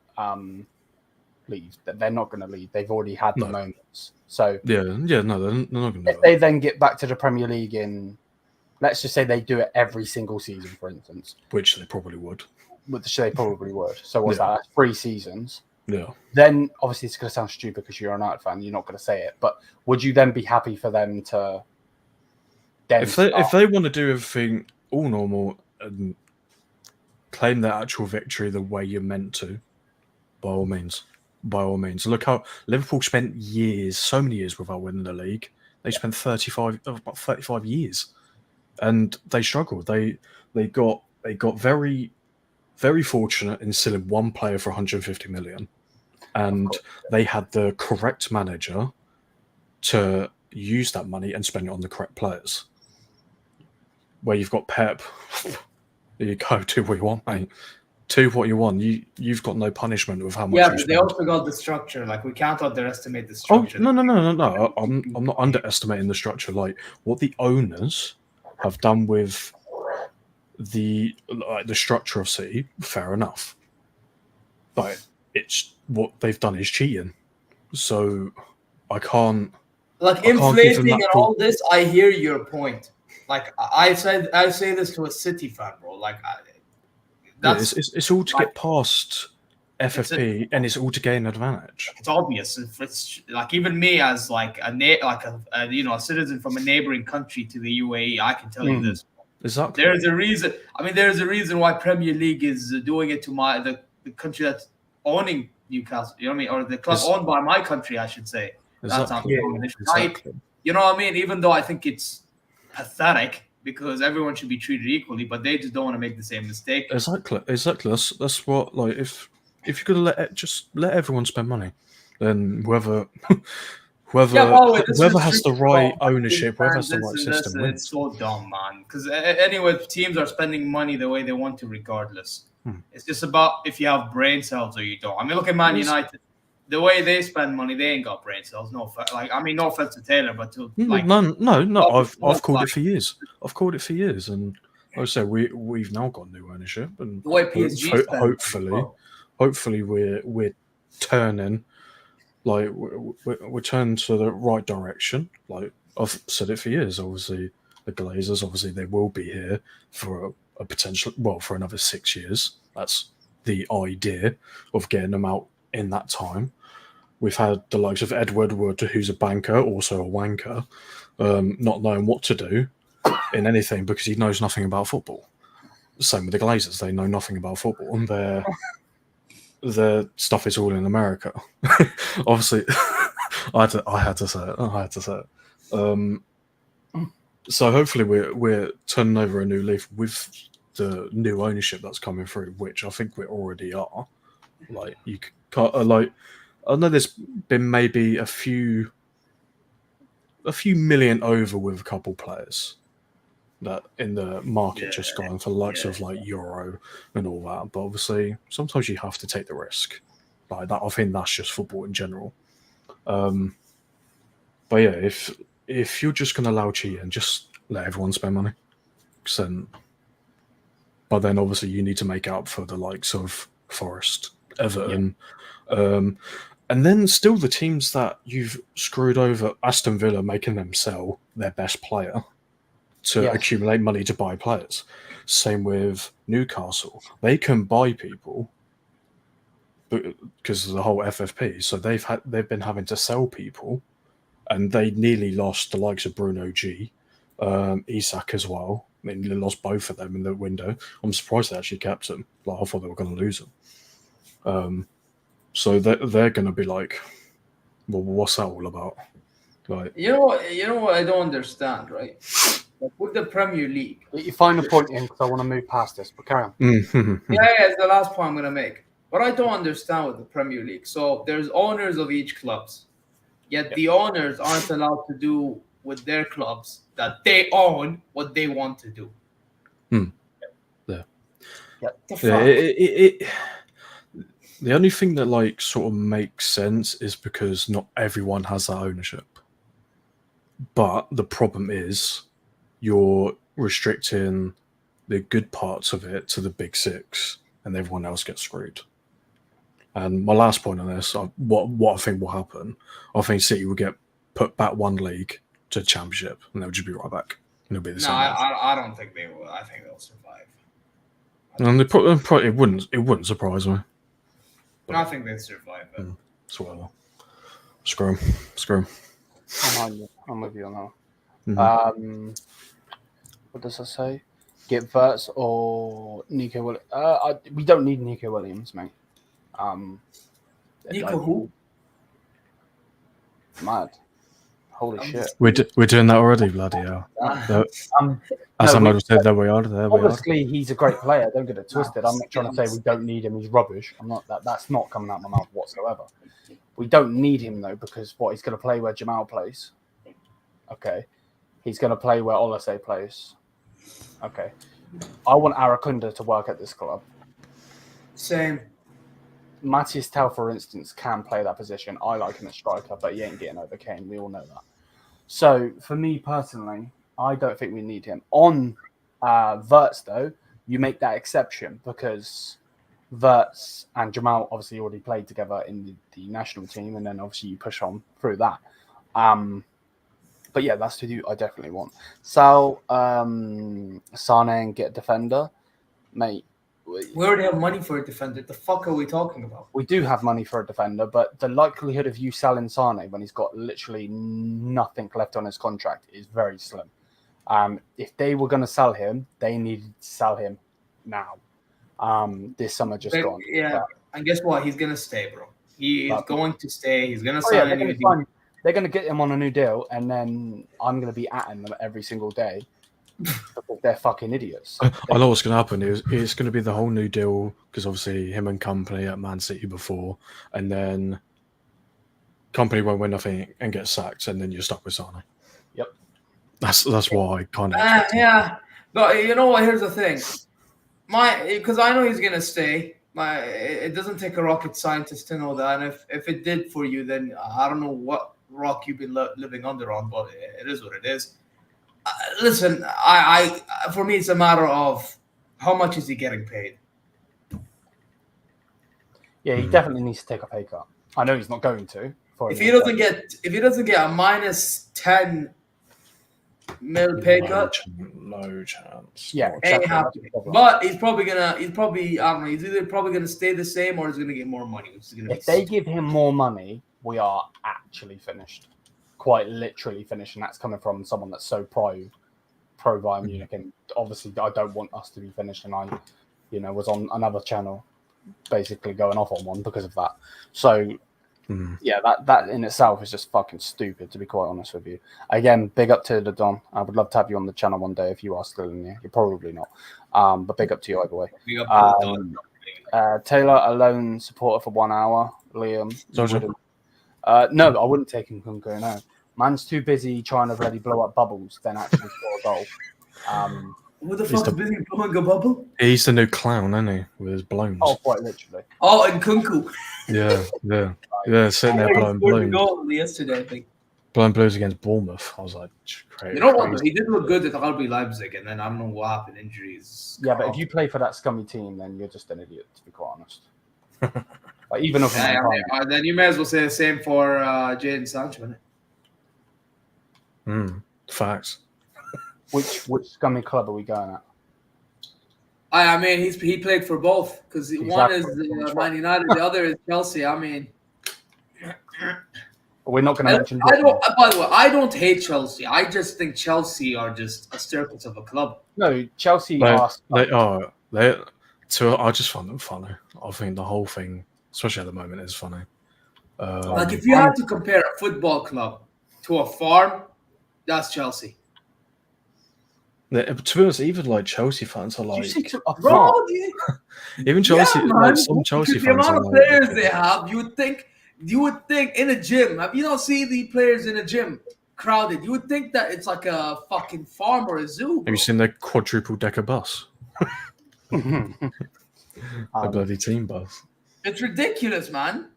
leave. They're not going to leave. They've already had the moments. So no, they're not going to. If they then get back to the Premier League in, let's just say they do it every single season, for instance, which they probably would. They probably would. So what's that? That's 3 seasons. Yeah. Then obviously it's going to sound stupid because you're a United fan. You're not going to say it, but would you then be happy for them to? If they want to do everything all normal and claim their actual victory the way you're meant to, by all means. Look how Liverpool spent so many years without winning the league. They spent 35 years, and they struggled. They got very, very fortunate in selling one player for 150 million, and they had the correct manager to use that money and spend it on the correct players. Where you've got Pep, there you go, do what you want, mate. Do what you want. You've got no punishment with how much. Yeah, you but spend. they also got the structure. Like, we can't underestimate the structure. Oh no! I'm not underestimating the structure. Like, what the owners have done with the structure of City, fair enough. But it's what they've done is cheating. So I can't. Like, inflating and all this, I hear your point. Like, I say this to a City fan, bro. Like, it's all to get past FFP, and it's all to gain advantage. It's obvious. If it's like, even me as like a citizen from a neighboring country to the UAE, I can tell you this. Exactly. There's a reason. I mean, there's a reason why Premier League is doing it to the country that's owning Newcastle. You know what I mean? Or the club owned by my country, I should say. Exactly. You know what I mean? Even though I think it's pathetic, because everyone should be treated equally, but they just don't want to make the same mistake. Exactly. That's what, like, if you're gonna let everyone spend money, then whoever has the right ownership, whoever has the right system. It's so dumb, man. Because anyway, teams are spending money the way they want to, regardless. It's just about if you have brain cells or you don't. I mean, look at Man United. The way they spend money, they ain't got brain cells. No offense to Taylor, but no. I've called it for years. And like I said, we've now got new ownership, and the way PSG hopefully we're turning, like we're turning to the right direction. Like, I've said it for years. Obviously, the Glazers, obviously they will be here for a potential, for another 6 years. That's the idea of getting them out in that time. We've had the likes of Ed Woodward, who's a banker, also a wanker, not knowing what to do in anything because he knows nothing about football. Same with the Glazers; they know nothing about football, and the stuff is all in America. Obviously, I had to say it. So hopefully we're turning over a new leaf with the new ownership that's coming through, which I think we already are. Like you can't like I know there's been maybe a few million over with a couple players that in the market just going for the likes of like Euro and all that. But obviously, sometimes you have to take the risk. Like that, I think that's just football in general. But yeah, if you're just going to allow cheating, just let everyone spend money. But then obviously you need to make out for the likes of Forest, Everton, and then still the teams that you've screwed over, Aston Villa, making them sell their best player to accumulate money to buy players. Same with Newcastle. They can buy people because of the whole FFP. So they've been having to sell people, and they nearly lost the likes of Bruno G, Isak as well. I mean, they lost both of them in the window. I'm surprised they actually kept them. Like I thought they were going to lose them. So they're going to be like, well, what's that all about? Like, you know what I don't understand, right? Like with the Premier League. You find a point in because I want to move past this, but carry on. It's the last point I'm going to make. What I don't understand with the Premier League. So there's owners of each clubs, yet the owners aren't allowed to do with their clubs that they own what they want to do. The only thing that like sort of makes sense is because not everyone has that ownership. But the problem is you're restricting the good parts of it to the big six, and everyone else gets screwed. And my last point on this, what I think will happen, I think City will get put back one league to Championship, and they'll just be right back. And it'll be the same. I don't think they will. I think they'll survive. And it wouldn't surprise me. I think they'd survive it. So whatever. Screw them. I'm with you on that. What does that say? Get Verts or Nico Williams? We don't need Nico Williams, mate. Nico who? Mad. Holy shit. We're doing that already, bloody hell. As I said, there we are. Obviously, he's a great player. Don't get it twisted. I'm not trying to say we don't need him. He's rubbish. I'm not that's not coming out of my mouth whatsoever. We don't need him though because he's going to play where Jamal plays. Okay, he's going to play where Olise plays. Okay, I want Arakunda to work at this club. Same. Matthias Tell, for instance, can play that position. I like him as striker, but he ain't getting over Kane. We all know that. So, for me personally, I don't think we need him. On Verts, though, you make that exception because Verts and Jamal obviously already played together in the national team, and then obviously you push on through that. But yeah, that's who I definitely want. Sal, Sane, and get a defender. Mate, we already have money for a defender. The fuck are we talking about? We do have money for a defender, but the likelihood of you selling Sane when he's got literally nothing left on his contract is very slim. If they were going to sell him, they needed to sell him now. This summer just gone. Yeah, and guess what? He's going to stay, bro. He is going to stay. He's going to sign a new deal. They're going to get him on a new deal, and then I'm going to be at them every single day. Because they're fucking idiots. I know what's going to happen. It's going to be the whole new deal because obviously him and Company at Man City before, and then Company won't win nothing and get sacked, and then you're stuck with Sane. Yep, that's why I kind of yeah. But you know what? Here's the thing, because I know he's going to stay. It doesn't take a rocket scientist to know that, and if it did for you, then I don't know what rock you've been living under on, but it is what it is. Listen, I for me, it's a matter of how much is he getting paid. Yeah, he definitely needs to take a pay cut. I know he's not going to. If he doesn't get a minus 10 mil pay cut, no chance. Yeah, ain't happening. But he's probably I don't know. He's either probably gonna stay the same or he's gonna get more money. If they give him more money, we are actually finished. Quite literally finished, and that's coming from someone that's so pro Bayern Munich, and obviously I don't want us to be finished. And I, was on another channel basically going off on one because of that. So, yeah, that in itself is just fucking stupid, to be quite honest with you. Again, big up to the Don. I would love to have you on the channel one day if you are still in here. You're probably not. But big up to you either way. Big up to the Don. Taylor, a lone supporter for 1 hour. Liam. No, I wouldn't take him Kunku, no. Man's too busy trying to really blow up bubbles than actually score a goal. What the fuck is busy blowing a bubble? He's the new clown, isn't he? With his balloons. Oh, quite literally. Oh, and Kunku. Yeah, sitting there blowing balloons. Goal yesterday, I think. Blowing balloons against Bournemouth. I was like, crazy. You know what? He did look good at RB Leipzig, and then I don't know what happened, injuries. Yeah, but if you play for that scummy team, then you're just an idiot, to be quite honest. Like, even if then you may as well say the same for Jadon Sancho, innit? Facts. Which scummy club are we going at? I mean, he played for both because one is Man United, the other is Chelsea. I mean, we're not going to mention. By the way, I don't hate Chelsea. I just think Chelsea are just a circus of a club. No, Chelsea I just find them funny. I think the whole thing, especially at the moment, is funny. Like if you had to compare a football club to a farm, that's Chelsea. To be honest, even like Chelsea fans are like, even Chelsea, like some Chelsea fans. The amount of players they have, you would think in a gym. You don't see the players in a gym crowded. You would think that it's like a fucking farm or a zoo. Have you seen the quadruple decker bus? A bloody team bus. It's ridiculous, man.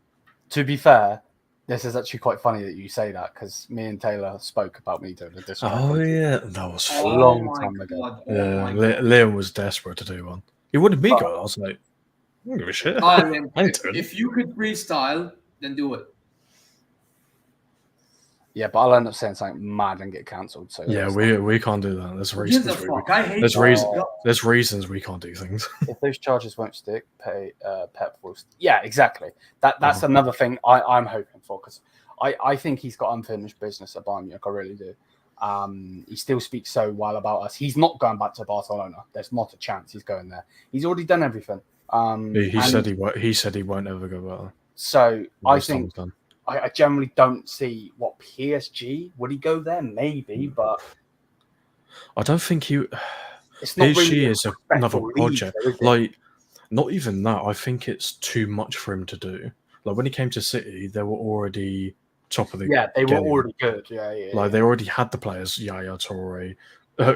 To be fair, this is actually quite funny that you say that because me and Taylor spoke about me doing a Discord. Oh yeah, that was a long time ago. Yeah, Leon was desperate to do one. He wanted me go. I was like, I don't give a shit. If you could freestyle, then do it. Yeah, but I'll end up saying something mad and get cancelled. So yeah, we can't do that. There's reasons. There's reasons we can't do things. If those charges won't stick, Pep will. Yeah, exactly. That's another thing I'm hoping for because I think he's got unfinished business at Bayern Munich. I really do. He still speaks so well about us. He's not going back to Barcelona. There's not a chance he's going there. He's already done everything. He said he won't ever go back. So I think. I generally don't see what PSG would he go there? Maybe, but I don't think he. It's not PSG really is another project. Like, not even that. I think it's too much for him to do. Like when he came to City, they were already top of the. Yeah, they were already good. Yeah. Like they already had the players: Yaya Toure,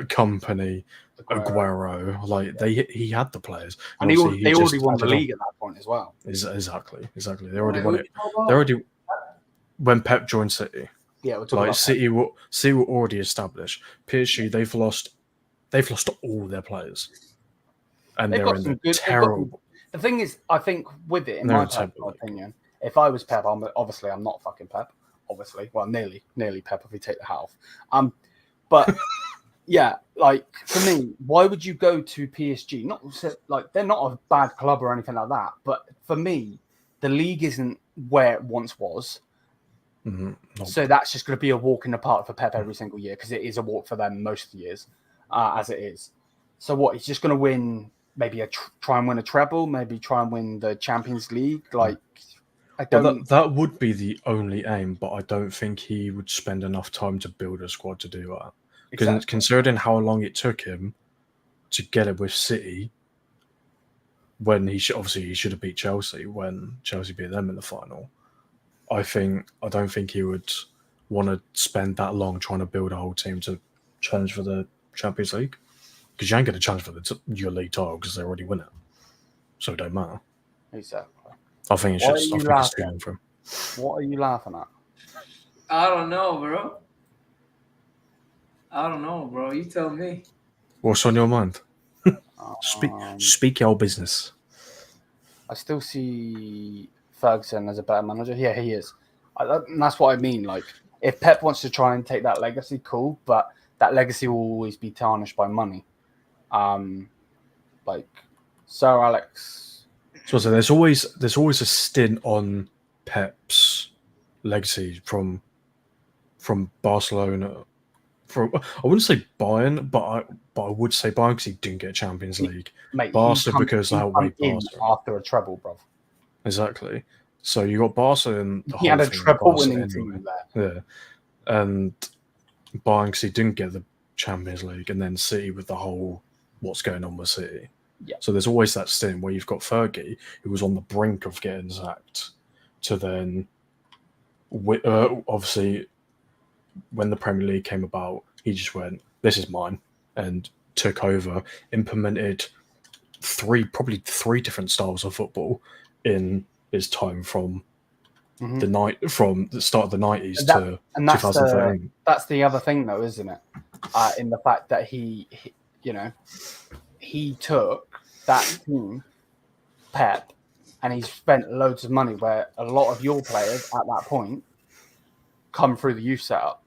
Company, Aguero. Like he had the players, and they already won the league at that point as well. Exactly. They already won it. They already. When Pep joined City, like City were already established. PSG, they've lost all their players, and they're in terrible. The thing is, I think with it, in my personal opinion, if I was Pep, I'm not fucking Pep. Obviously, well, nearly Pep if we take the hat off. But yeah, like for me, why would you go to PSG? Not like they're not a bad club or anything like that, but for me, the league isn't where it once was. So that's just going to be a walk in the park for Pep every single year because it is a walk for them most of the years, as it is. So what? He's just going to win, maybe try and win a treble, maybe try and win the Champions League. Like, I don't. Well, that would be the only aim, but I don't think he would spend enough time to build a squad to do that. Because considering how long it took him to get it with City, when he should have beat Chelsea when Chelsea beat them in the final. I don't think he would want to spend that long trying to build a whole team to challenge for the Champions League because you ain't going to challenge for your league title because they already win it, so it don't matter. Exactly. I think it's too long for him. What are you laughing at? I don't know, bro. You tell me. What's on your mind? Speak your business. I still see Ferguson as a better manager. Yeah, he is. And that's what I mean. Like, if Pep wants to try and take that legacy, cool, but that legacy will always be tarnished by money. Like Sir Alex. So there's always a stint on Pep's legacy from Barcelona, I wouldn't say Bayern, but I would say Bayern because he didn't get Champions League. Mate, Barca because he they outweighed in Barca. after a treble, bro. Exactly. So you got Barca and the He whole had a thing. treble Barca winning anyway. team there. Yeah, and Bayern because he didn't get the Champions League, and then City with the whole what's going on with City. Yeah. So there's always that stint where you've got Fergie, who was on the brink of getting sacked, to then, obviously, when the Premier League came about, he just went, "This is mine," and took over, implemented probably three different styles of football in his time from from the start of the 90s to 2013. That's the other thing, though, isn't it? In the fact that he took that team, Pep, and he spent loads of money where a lot of your players at that point come through the youth setup.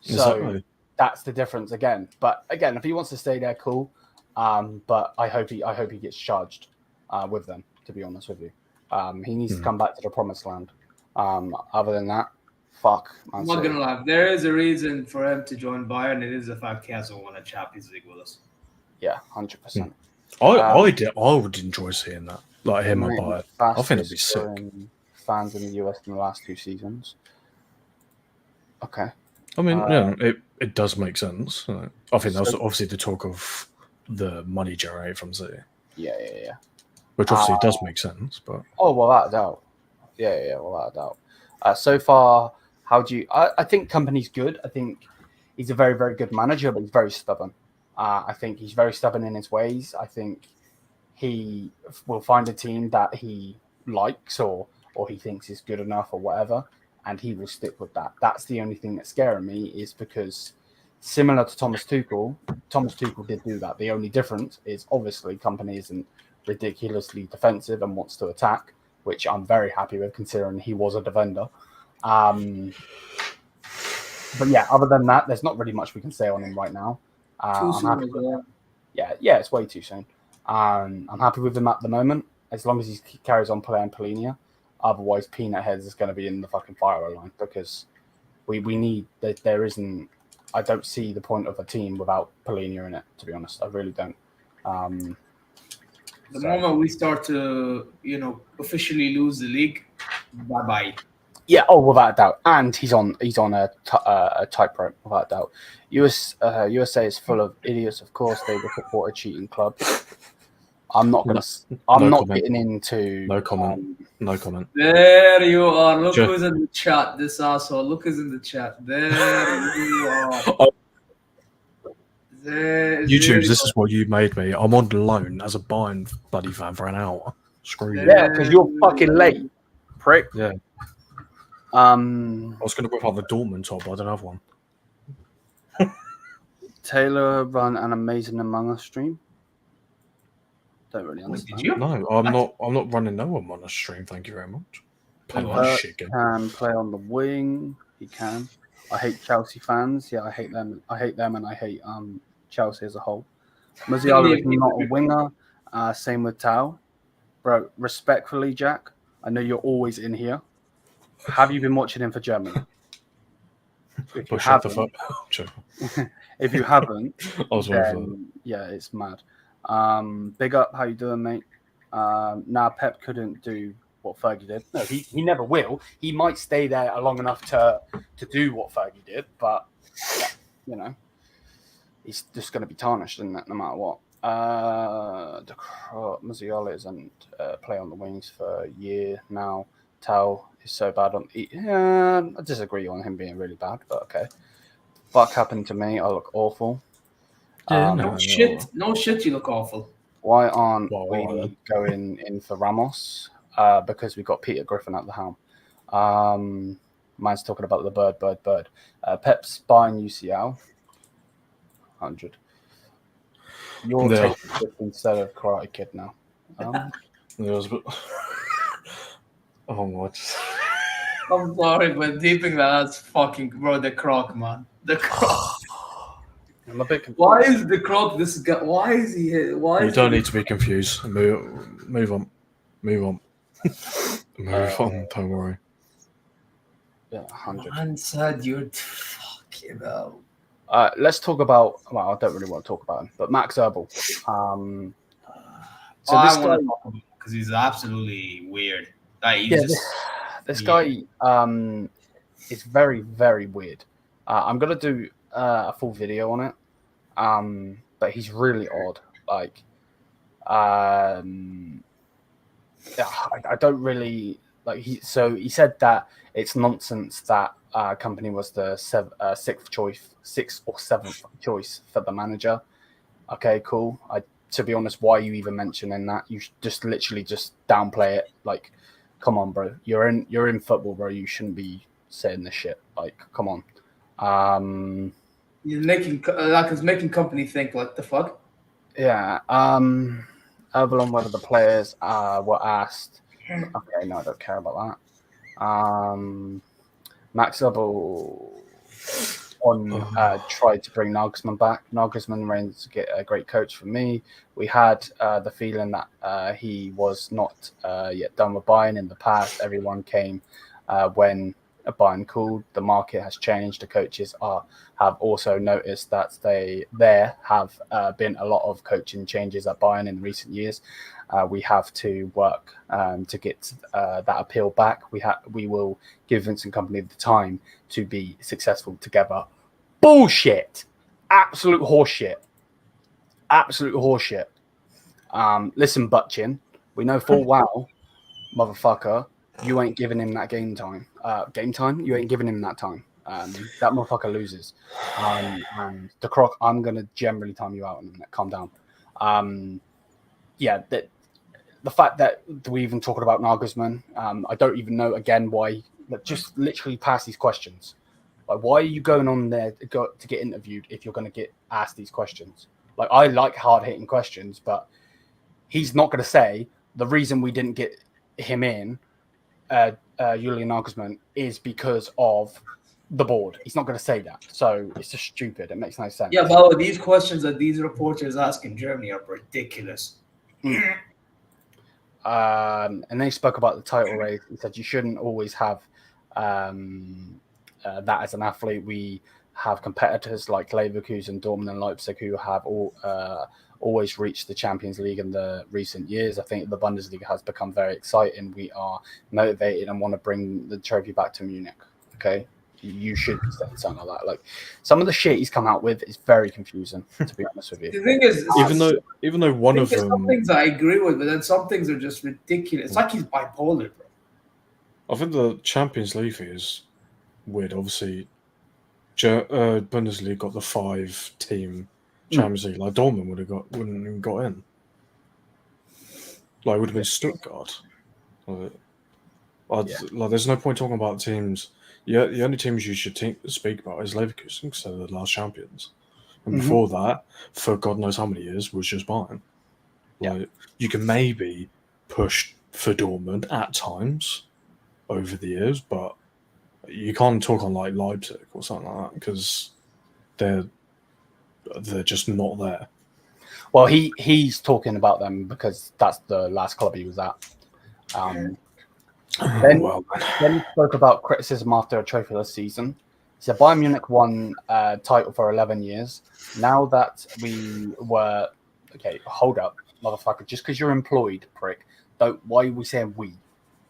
So Exactly. that's the difference again. But again, if he wants to stay there, cool. But I hope he gets charged with them, to be honest with you. He needs to come back to the promised land. Other than that, fuck. I'm not going to lie. There is a reason for him to join Bayern. It is the fact he hasn't won a Champions League with us. Yeah, 100%. I would enjoy seeing that, like him and Bayern. I think it'd be sick. Fans in the US in the last 2 seasons. Okay. I mean, it does make sense. I think that's obviously the talk of the money generated from City. Yeah. Which obviously does make sense, but without a doubt. Yeah, without a doubt. So far, how do you? I think Company's good. I think he's a very, very good manager, but he's very stubborn. I think he's very stubborn in his ways. I think he will find a team that he likes or he thinks is good enough or whatever, and he will stick with that. That's the only thing that's scaring me, is because similar to Thomas Tuchel did do that. The only difference is obviously Company isn't ridiculously defensive and wants to attack, which I'm very happy with considering he was a defender. But yeah, other than that, there's not really much we can say on him right now. Too soon. Yeah, it's way too soon. I'm happy with him at the moment, as long as he carries on playing Polinia. Otherwise, Peanut Heads is going to be in the fucking fire line, because we need that. There isn't. I don't see the point of a team without Polinia in it. To be honest, I really don't. The moment we start to, officially lose the league, bye. Yeah, without a doubt. And he's on a tightrope, without a doubt. USA is full of idiots, of course. They will support a cheating club. I'm not getting into... No comment. No comment. There you are. Look who's in the chat, this asshole. Look who's in the chat. There you are. YouTube, this is what you made me. I'm on loan as a Bayern bloody fan for an hour. Screw you. Yeah, because you're fucking late, prick. Yeah. I was going to whip out the Dortmund top, but I don't have one. Taylor run an amazing Among Us stream. Don't really understand. Did you? No, I'm not running no one on a stream. Thank you very much. Can play on the wing. He can. I hate Chelsea fans. Yeah, I hate them. I hate them, and I hate Chelsea as a whole. Musiala is not a winger. Same with Tao. Bro, respectfully, Jack, I know you're always in here. Have you been watching him for Germany? If you haven't, if you haven't, then, yeah, it's mad. Big up, how you doing, mate? Pep couldn't do what Fergie did. No, he never will. He might stay there long enough to do what Fergie did, but he's just going to be tarnished, isn't it, no matter what. Musiala isn't play on the wings for a year now. Tao is so bad on. I disagree on him being really bad, but okay. Fuck happened to me. I look awful. No shit, you look awful. Why aren't we going in for Ramos? Because we got Peter Griffin at the helm. Man's talking about the bird. Pep's buying UCL. 100. You're taking this instead of Karate Kid now. Oh my! I'm sorry, but deeping that's fucking bro. The Croc, man. The Croc. I'm a bit confused. Why is the Croc this guy? Why is he here? You don't need to be confused. Move on. Move on. Don't worry. Yeah, 100. Man said you're fucking out. Let's talk about. Well, I don't really want to talk about him, but Max Eberl. So I this guy, want to talk about him because he's absolutely weird. Like, he's yeah, just this weird. guy is very, very weird. I'm gonna do a full video on it. But he's really odd. Like, I don't really like. He said that it's nonsense that company was the sixth or seventh choice for the manager. Okay, cool. To be honest, why are you even mentioning that? You just literally just downplay it. Like, come on, bro. You're in football, bro. You shouldn't be saying this shit. Like, come on. He's making it's making company think like the fuck. Yeah. Eberl and whether the players were asked. Okay, no, I don't care about that. Max Eberl tried to bring Nagelsmann back. Nagelsmann remains to get a great coach for me. We had the feeling that he was not yet done with Bayern in the past. Everyone came when Bayern called. The market has changed. The coaches have also noticed that there have been a lot of coaching changes at Bayern in recent years. We have to work to get that appeal back. We will give Vincent Kompany the time to be successful together. Bullshit. Absolute horseshit. Absolute horseshit. Listen, Butchin, we know full well, motherfucker, you ain't giving him that game time. You ain't giving him that time. That motherfucker loses. And the Croc, I'm going to generally time you out in a minute. Calm down. Yeah, the fact that we even talking about Nagelsmann, I don't even know again why. Just literally pass these questions. Like, why are you going on there to get interviewed if you're going to get asked these questions? Like, I like hard hitting questions, but he's not going to say the reason we didn't get him in, Julian Nagelsmann, is because of the board. He's not going to say that. So it's just stupid. It makes no sense. Yeah, but these questions that these reporters ask in Germany are ridiculous. And then he spoke about the title race. He said you shouldn't always have that as an athlete. We have competitors like Leverkusen, Dortmund, and Leipzig who have always reached the Champions League in the recent years. I think the Bundesliga has become very exciting. We are motivated and want to bring the trophy back to Munich. Okay, you should be saying something like that. Like, some of the shit he's come out with is very confusing, to be honest with you. The thing is, even though one of them, some things I agree with, but then some things are just ridiculous. It's like he's bipolar, bro. I think the Champions League thing is weird. Obviously, Bundesliga got the 5-team Champions League. Like, Dortmund wouldn't have got in. Like, it would have been Stuttgart. Like, there's no point talking about teams. Yeah, the only teams you should speak about is Leverkusen because they're the last champions. And before that, for God knows how many years, was just Bayern. Like, you can maybe push for Dortmund at times over the years, but you can't talk on like Leipzig or something like that because they're just not there. Well, he's talking about them because that's the last club he was at. Then he spoke about criticism after a trophyless season. He said Bayern Munich won a title for 11 years. Now that we were... Okay, hold up, motherfucker. Just because you're employed, prick, why are we saying we?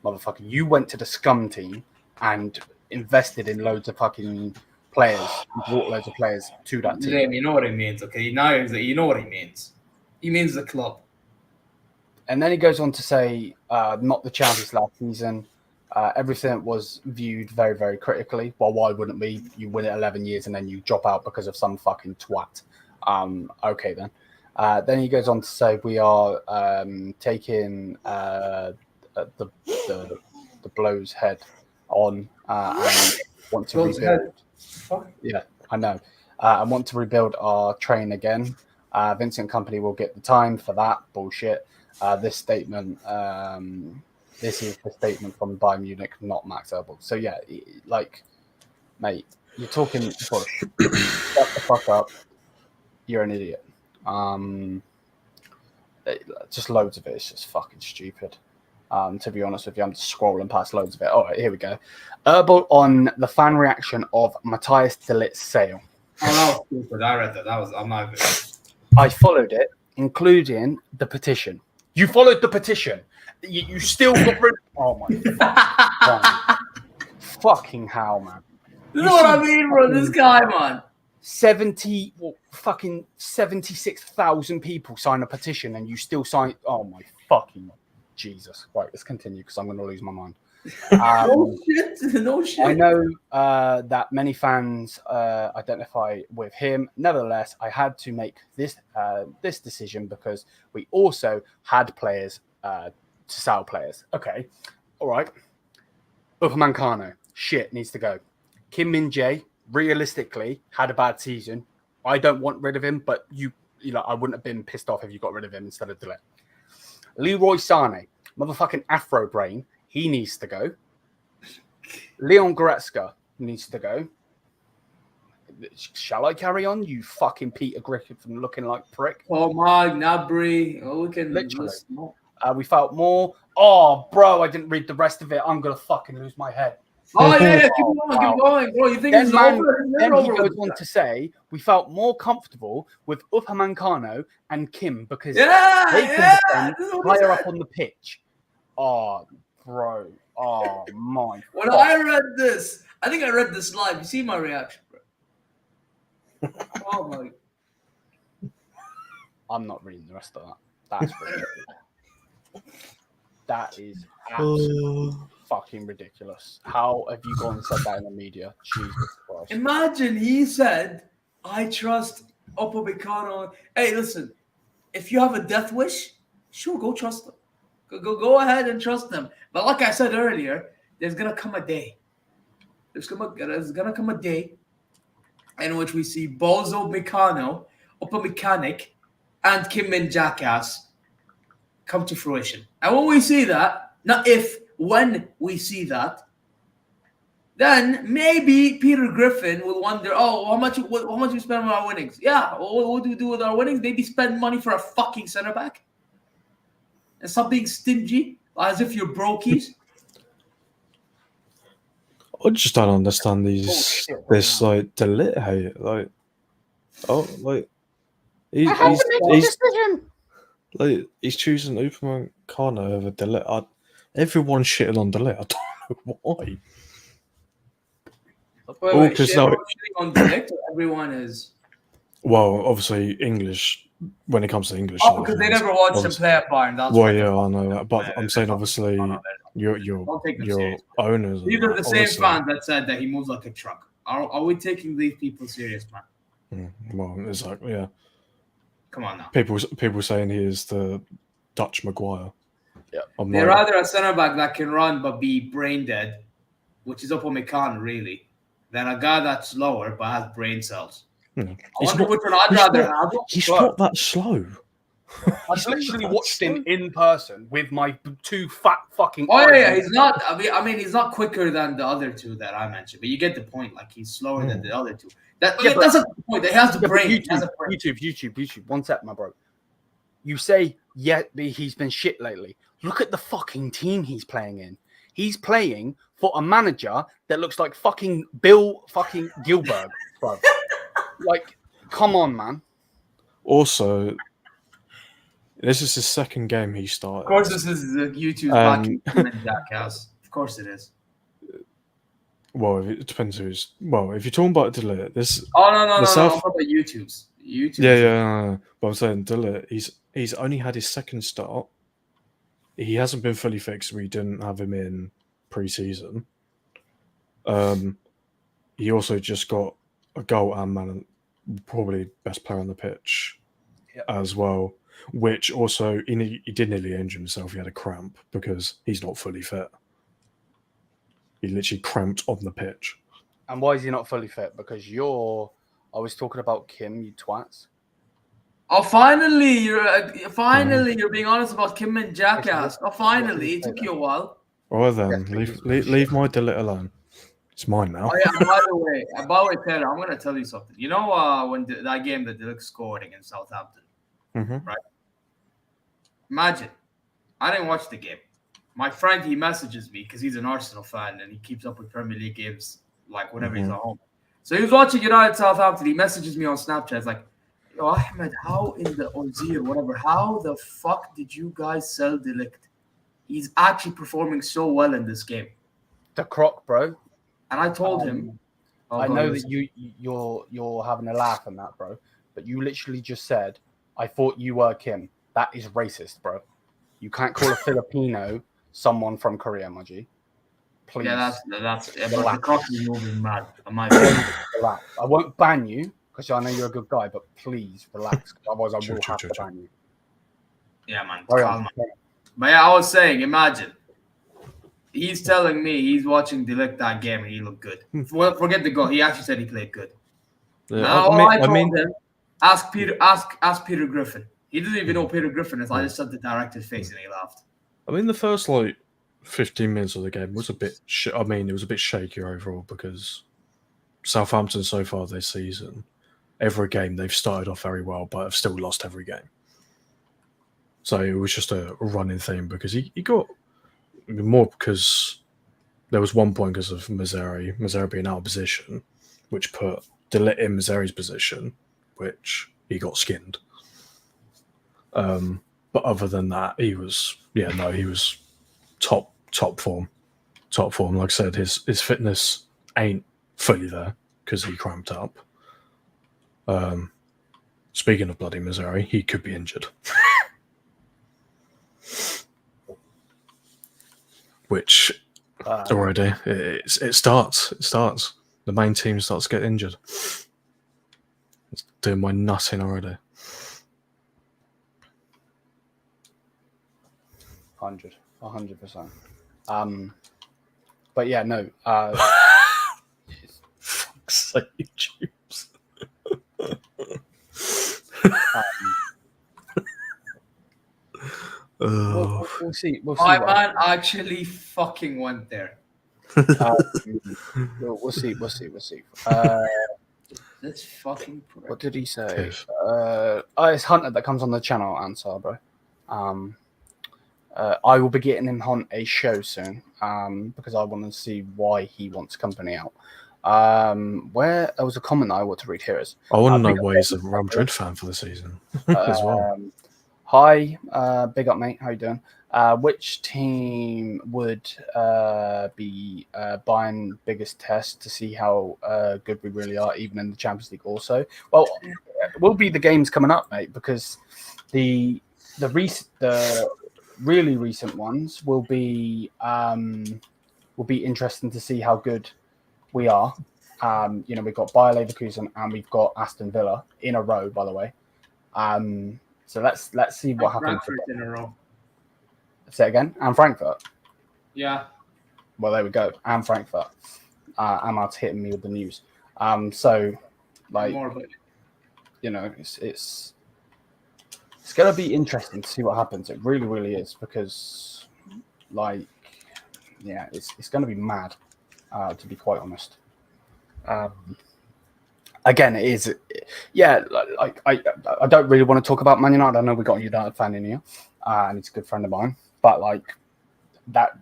Motherfucker, you went to the scum team and invested in loads of fucking players, brought loads of players to that team. Liam, you know what he means, okay? Now you know what he means. He means the club. And then he goes on to say, not the champions last season. Everything was viewed very, very critically. Well, why wouldn't we? You win it 11 years and then you drop out because of some fucking twat. Okay, then. Then he goes on to say we are taking the blows head on and want to rebuild. Yeah, I know. I want to rebuild our train again. Vincent Kompany will get the time for that bullshit. This statement, this is the statement from Bayern Munich, not Max Eberl. So yeah, like, mate, you're talking bush. Shut the fuck up. You're an idiot. Just loads of it. It's just fucking stupid. To be honest with you, I'm just scrolling past loads of it. All right, here we go. Eberl on the fan reaction of Matthijs de Ligt's sale. that was stupid. I read that. I'm not even. I followed it, including the petition. You followed the petition. You still got rid. Oh my God. Fucking hell, man. You know what I mean, bro? This guy, man. 76,000 people sign a petition, and you still sign. Oh my fucking Jesus! Right, let's continue because I'm going to lose my mind. No shit. I know that many fans identify with him. Nevertheless, I had to make this decision because we also had players to sell players. Okay, all right. Upamecano, shit, needs to go. Kim Min-jae, realistically, had a bad season. I don't want rid of him, but you know, I wouldn't have been pissed off if you got rid of him instead of Delete. Leroy Sané, motherfucking Afro brain, he needs to go. Leon Goretzka needs to go. Shall I carry on? You fucking Peter Griffin looking like prick. Oh my Gnabry. Oh, we can literally. We felt more. Oh, bro, I didn't read the rest of it. I'm gonna fucking lose my head. Oh yeah, keep going, bro. You think it's over? Then he goes on to say we felt more comfortable with Upamecano and Kim because they can defend higher up on the pitch. Oh, bro. Oh my. When I read this, I think I read this live. You see my reaction, bro? Oh my. I'm not reading the rest of that. That's ridiculous. That is absolutely fucking ridiculous. How have you gone and said that in the media? Jesus Christ. Imagine he said, I trust Upamecano. Hey, listen, if you have a death wish, sure, go trust them. Go ahead and trust them. But like I said earlier, there's gonna come a day. There's gonna come a day in which we see Bozo Meccano, Upamecanic, and Kim Min Jackass come to fruition. And when we see that, not if, when we see that, then maybe Peter Griffin will wonder, how much we spend on our winnings? Yeah, what do we do with our winnings? Maybe spend money for a fucking center back? And stop being stingy, as if you're brokies. I just don't understand this like delete hate. Like, he's choosing Upamecano over delete. Everyone's shitting on delete. I don't know why. On delete, everyone is. Well, obviously English. When it comes to English, because they never watched him play at Bayern. That's I know that. But I'm saying, obviously, your owners. These are the same fans that said that he moves like a truck. Are we taking these people serious, man? Well, it's like, yeah. Come on now. People saying he is the Dutch Maguire. Yeah. They're rather a centre back that can run but be brain dead, which is Upamecano really, than a guy that's slower but has brain cells. He's not that slow. I've literally watched him in person with my two fat fucking. Oh yeah, he's not. I mean, he's not quicker than the other two that I mentioned, but you get the point. Like he's slower than the other two. That's not the point. He has the brain. YouTube. One sec, my bro. You say he's been shit lately. Look at the fucking team he's playing in. He's playing for a manager that looks like fucking Bill fucking Gilbert, bro. Like, come on, man. Also, this is his second game he started. Of course, this is the YouTube jackass. Of course, it is. Well, it depends who's. Well, if you're talking about delete, this. Oh no! I'm talking about YouTube's. Yeah. But I'm saying delete. He's only had his second start. He hasn't been fully fixed. We didn't have him in pre-season. He also just got a goal and probably best player on the pitch as well, which also he did nearly injure himself. He had a cramp because he's not fully fit. He literally cramped on the pitch. And why is he not fully fit? Because you're always talking about Kim, you twats. Oh, finally, you're being honest about Kim and Jackass. Oh, finally, it took you a while. All right then, leave my delete alone. It's mine now. Oh, yeah, by the way, Taylor, I'm going to tell you something. You know when that game that Dilek scored against Southampton, right? Imagine, I didn't watch the game. My friend, he messages me because he's an Arsenal fan and he keeps up with Premier League games like whenever he's at home. So he was watching United Southampton. He messages me on Snapchat. It's like, yo, Ahmed, how in the Olise or whatever, how the fuck did you guys sell De Ligt? He's actually performing so well in this game. The croc, bro. And I told him, I know that you're having a laugh on that, bro. But you literally just said, I thought you were Kim. That is racist, bro. You can't call a Filipino someone from Korea, my G. Please. Yeah, that's but the croc is moving mad. Relax. I won't ban you because I know you're a good guy, but please relax. Otherwise, I will have to ban you. Yeah, man. Calm. But yeah, I was saying, imagine. He's telling me he's watching De Ligt that game and he looked good. Well, forget the goal. He actually said he played good. Yeah, Now, I told him, ask Peter Griffin. He doesn't even know Peter Griffin is. I just said the director's face and he laughed. I mean, the first 15 minutes of the game was a bit. It was a bit shaky overall because Southampton so far this season, every game they've started off very well, but have still lost every game. So it was just a running theme because he got more because there was one point because of Mazraoui being out of position, which put De Ligt in Mazraoui's position, which he got skinned. But other than that, he was top form. Like I said, his fitness ain't fully there because he cramped up. Speaking of bloody Mazraoui, he could be injured. Which already it starts. The main team starts to get injured. It's doing my nutting already. 100%. But yeah, no. Fuck's sake, Tubes. We'll see. My man actually fucking went there. We'll see. That's fucking. What did he say? It's Hunter that comes on the channel. Answer, bro. I will be getting him on a show soon because I want to see why he wants company out. Where there was a comment that I want to read here is. I want to know why he's a Real Madrid fan for the season as well. Hi, big up, mate. How you doing? Which team would be Bayern biggest test to see how good we really are, even in the Champions League? Also, well, it will be the games coming up, mate, because the really recent ones will be interesting to see how good we are. We've got Bayer Leverkusen and we've got Aston Villa in a row, by the way. So let's see what happens. Frankfurt in a row. Say it again. And Frankfurt. Yeah. Well, there we go. And Frankfurt. Ahmad's hitting me with the news. So, like, it's going to be interesting to see what happens. It really, really is because, like, yeah, it's going to be mad, to be quite honest. Again, it is. Yeah, like I don't really want to talk about Man United. I know we got a United fan in here, and it's a good friend of mine. But like that,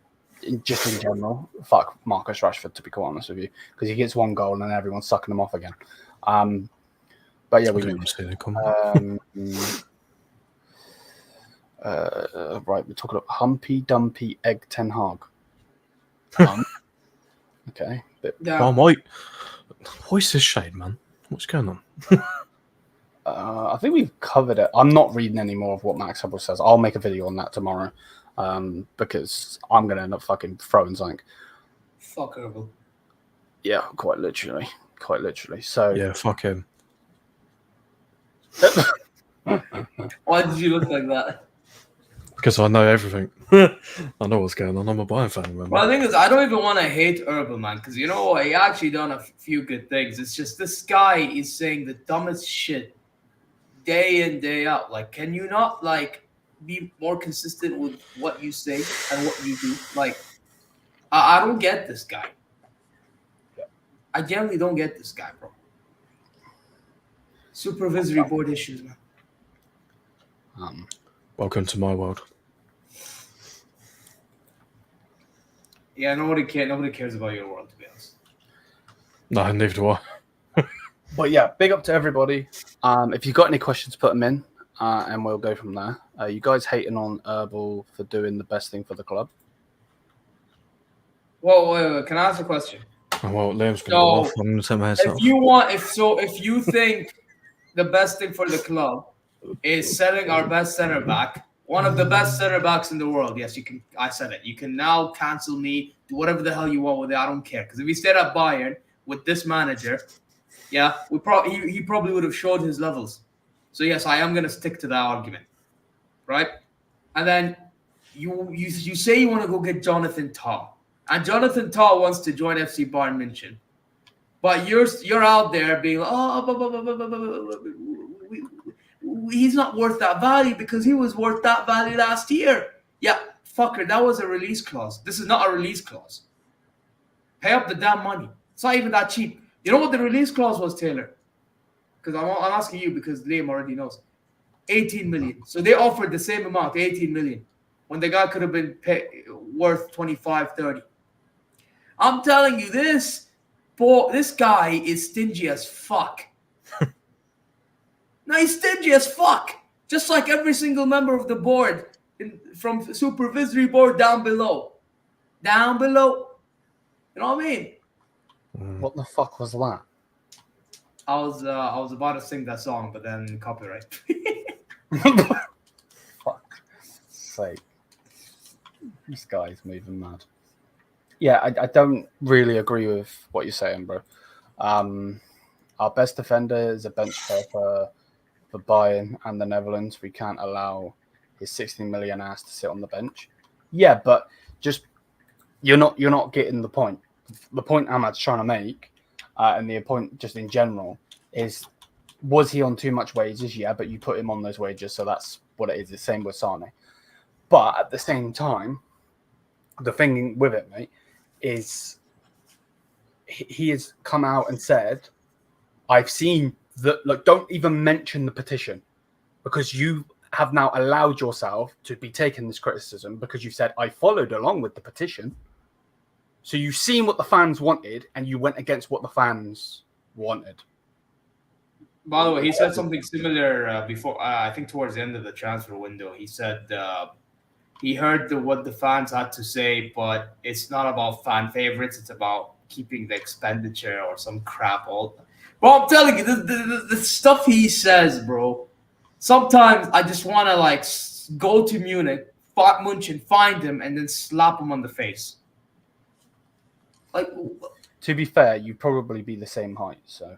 just in general, fuck Marcus Rashford. To be quite honest with you, because he gets one goal and then everyone's sucking him off again. But yeah, we didn't see the comment. Right, we're talking about Humpy Dumpy Egg Ten Hag. Okay. Oh, mate. What's this shade, man? What's going on? I think we've covered it. I'm not reading any more of what Max Hubble says. I'll make a video on that tomorrow because I'm going to end up fucking throwing something. Fuck Eberl. Yeah, quite literally. So yeah, fuck him. Why did you look like that? Because I know everything. I know what's going on. I'm a Bayern fan, remember? Well, the thing is, I don't even want to hate Eberl, man, because you know what? He actually done a few good things. It's just this guy is saying the dumbest shit day in, day out. Like, can you not, like, be more consistent with what you say and what you do? Like, I don't get this guy. I generally don't get this guy, bro. Supervisory board issues, man. Welcome to my world. Yeah, nobody cares about your world, to be honest. No, neither do I. But yeah, big up to everybody. If you've got any questions, put them in, and we'll go from there. You guys hating on Eberl for doing the best thing for the club? Whoa, wait, can I ask a question? Well, Liam's going to go off. I'm going to turn my headset off. If you think the best thing for the club is selling our best center back, one of the best center backs in the world, yes, you can. I said it. You can now cancel me, do whatever the hell you want with it. I don't care. Because if he stayed at Bayern with this manager, yeah, he probably would have showed his levels. So yes, I am going to stick to that argument, right? And then you say you want to go get Jonathan Tah. And Jonathan Tah wants to join FC Bayern München, but you're out there being he's not worth that value because he was worth that value last year. Yeah, fucker, that was a release clause. This is not a release clause. Pay up the damn money. It's not even that cheap. You know what the release clause was, Taylor? Because I'm asking you because Liam already knows. 18 million. So they offered the same amount, 18 million, when the guy could have been worth 25, 30. I'm telling you, this guy is stingy as fuck. No, he's stingy as fuck. Just like every single member of the board, from supervisory board down below. Down below. You know what I mean? What the fuck was that? I was about to sing that song, but then copyright. Fuck sake. This guy's moving mad. Yeah, I don't really agree with what you're saying, bro. Our best defender is a bench player for Bayern and the Netherlands. We can't allow his 16 million ass to sit on the bench. Yeah, but just you're not getting the point. The point Ahmad's trying to make, and the point just in general is, was he on too much wages? Yeah, but you put him on those wages, so that's what it is. The same with Sane. But at the same time, the thing with it, mate, is he has come out and said, I've seen that, like, don't even mention the petition, because you have now allowed yourself to be taken this criticism because you said, I followed along with the petition. So you've seen what the fans wanted and you went against what the fans wanted. By the way, he said something similar before, I think towards the end of the transfer window. He said he heard what the fans had to say, but it's not about fan favorites. It's about keeping the expenditure or some crap. Well, I'm telling you, the stuff he says, bro, sometimes I just want to go to Munich, Munchen, find him, and then slap him on the face. Like, to be fair, you'd probably be the same height, so.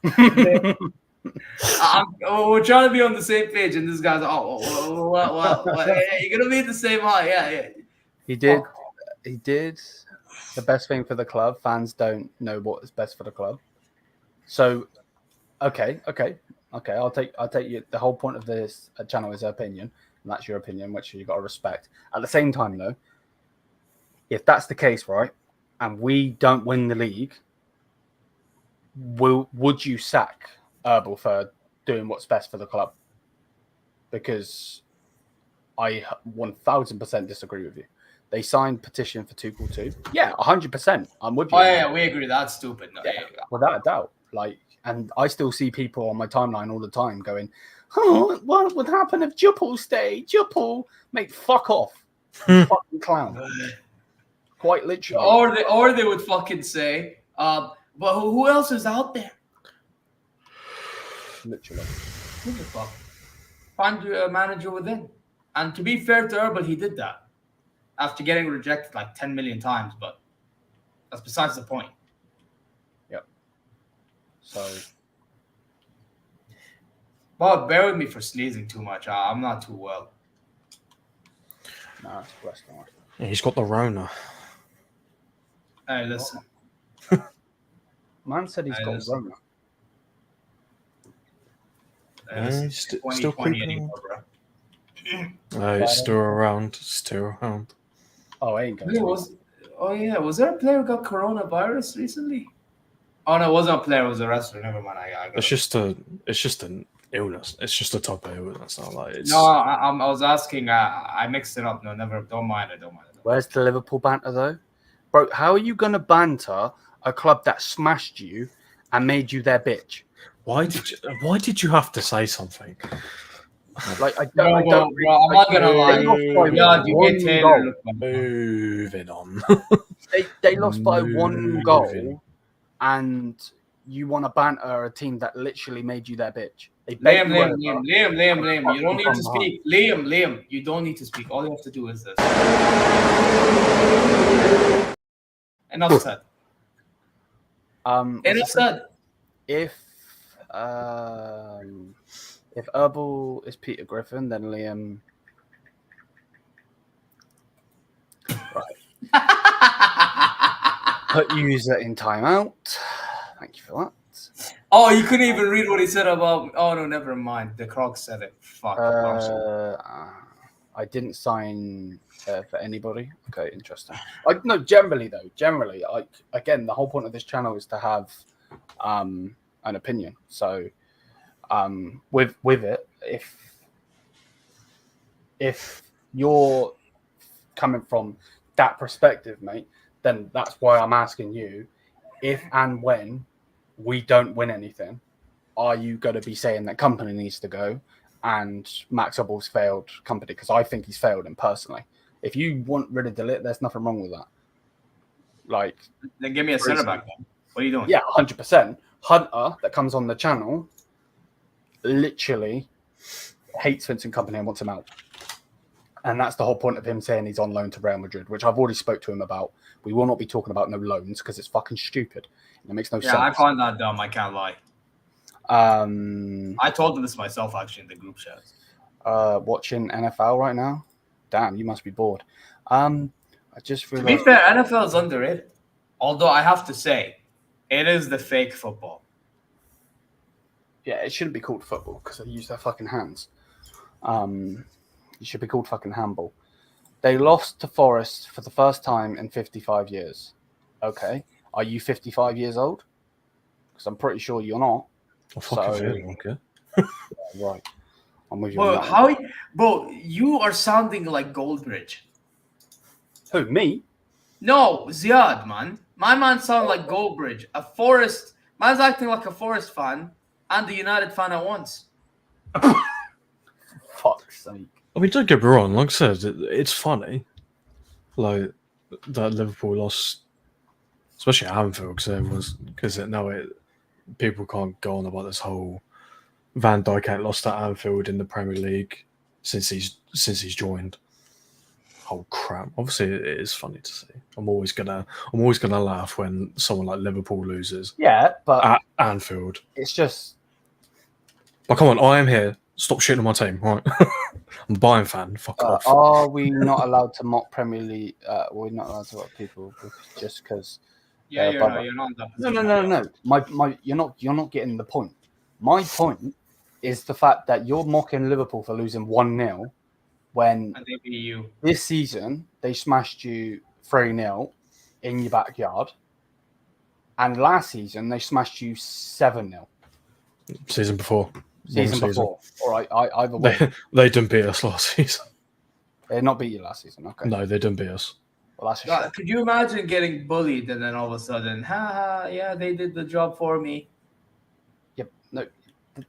We're trying to be on the same page, and this guy's what? You're gonna be the same height, yeah. He did the best thing for the club. Fans don't know what is best for the club. So, okay. I'll take you. The whole point of this channel is opinion, and that's your opinion, which you got to respect. At the same time, though, if that's the case, right, and we don't win the league, would you sack Eberl for doing what's best for the club? Because I 1000% disagree with you. They signed petition for Tuchel too. Yeah, 100%. I'm with you. Oh yeah, we agree. That's stupid. No, yeah. Without a doubt. And I still see people on my timeline all the time going, "Oh, what would happen if Juppel stayed? Juppel, mate, fuck off, fucking clown." Quite literally. Or they would fucking say, but who else is out there? Literally. Who the fuck? Find a manager within. And to be fair to Eberl, he did that after getting rejected like 10 million times, but that's besides the point. Yep. So. Well, bear with me for sneezing too much. I'm not too well. Nah, it's blessed. Yeah, he's got the Rona. Hey, listen. Man said he's got Rona. He's still creeping. Anymore, bro. He's still around. Oh, I ain't going was there a player who got coronavirus recently? Oh no, it wasn't a player, it was a wrestler. Never mind. I got it's just an illness. It's just a type of illness. Not like it's... No, I was asking. I mixed it up. No, never. Don't mind it. Where's the Liverpool banter though, bro? How are you gonna banter a club that smashed you and made you their bitch. Why did you have to say something? Like, I Bro, don't I'm not gonna lie. They lost by Yeah, you one get Taylor. goal. Look, man. Moving on. They lost by one Moving. goal, and you want to banter a team that literally made you their bitch. They Liam, bet you over. Liam. You don't need to speak. Liam, you don't need to speak. All you have to do is this. Enough said. Enough said. If Eberl is Peter Griffin, then Liam. Right. Put user in timeout. Thank you for that. Oh, you couldn't even read what he said about. Oh no, never mind. The Croc said it. Fuck. I didn't sign for anybody. Okay, interesting. No, generally, again, the whole point of this channel is to have an opinion. So, with it, if you're coming from that perspective, mate, then that's why I'm asking you, if and when we don't win anything, are you going to be saying that company needs to go and Max Eberl's failed company? Because I think he's failed him personally. If you want rid of De Ligt, there's nothing wrong with that. Like, then give me a centre back. Then what are you doing? Yeah, 100%. Hunter, that comes on the channel, literally hates Vincent Kompany and wants him out. And that's the whole point of him saying he's on loan to Real Madrid, which I've already spoke to him about. We will not be talking about no loans because it's fucking stupid. It makes no sense. Yeah, I find that dumb. I can't lie. I told him this myself, actually, in the group chat. Watching NFL right now? Damn, you must be bored. I just realized... To be fair, NFL is underrated. Although I have to say, it is the fake football. Yeah, it shouldn't be called football because they use their fucking hands. It should be called fucking handball. They lost to Forest for the first time in 55 years. Okay. Are you 55 years old? Because I'm pretty sure you're not. Okay. Right. I'm with you. Bro, bro, you are sounding like Goldbridge. Who, me? No, Ziad, man. My man sounds like Goldbridge. A Forest. Man's acting like a Forest fan and a United fan at once. Fuck's sake. I mean, don't get me wrong. Like I said, it's funny. Like, that Liverpool lost, especially at Anfield, because people can't go on about this whole Van Dijk ain't lost at Anfield in the Premier League since he's joined. Oh crap! Obviously, it is funny to see. I'm always gonna laugh when someone like Liverpool loses. Yeah, but at Anfield, it's just. But come on, I am here. Stop shitting on my team, right? I'm a Bayern fan. Fuck off. Are we not allowed to mock Premier League? We're not allowed to mock people just because. Yeah, you're not in that position. No. You're not getting the point. My point is the fact that you're mocking Liverpool for losing 1-0 when this season they smashed you 3-0 in your backyard, and last season they smashed you 7-0. Season before. All right, either way. They didn't beat us last season. They did not beat you last season. Okay. No, they didn't beat us. Well, that's a shame. Could you imagine getting bullied and then all of a sudden, yeah, they did the job for me? Yep. No.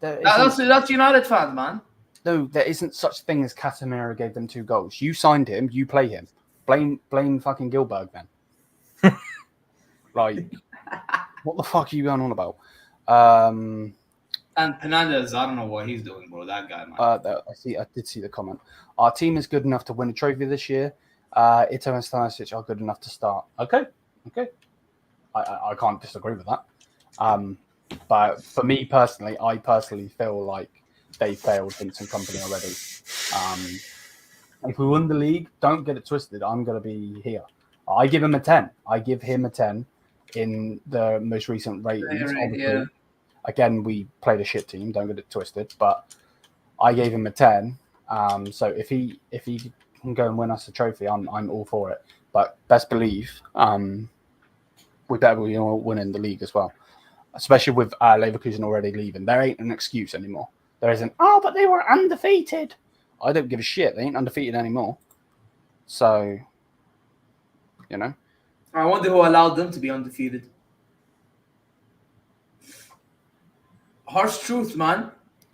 That's United fans, man. No, there isn't such thing as Casemiro gave them 2 goals. You signed him. You play him. Blame fucking Gilberg then. Like, what the fuck are you going on about? And Fernandez, I don't know what he's doing, bro. That guy, man. I did see the comment. Our team is good enough to win a trophy this year. Ito and Stanisic are good enough to start. Okay. I can't disagree with that. But for me personally, I feel like they failed Vincent Kompany already. If we win the league, don't get it twisted. I'm going to be here. I give him a 10. I give him a 10 in the most recent ratings. Yeah. Again, we played a shit team. Don't get it twisted. But I gave him a 10. So if he can go and win us a trophy, I'm all for it. But best believe, we better be winning the league as well. Especially with Leverkusen already leaving. There ain't an excuse anymore. There isn't, but they were undefeated. I don't give a shit. They ain't undefeated anymore. So, I wonder who allowed them to be undefeated. harsh truth, man.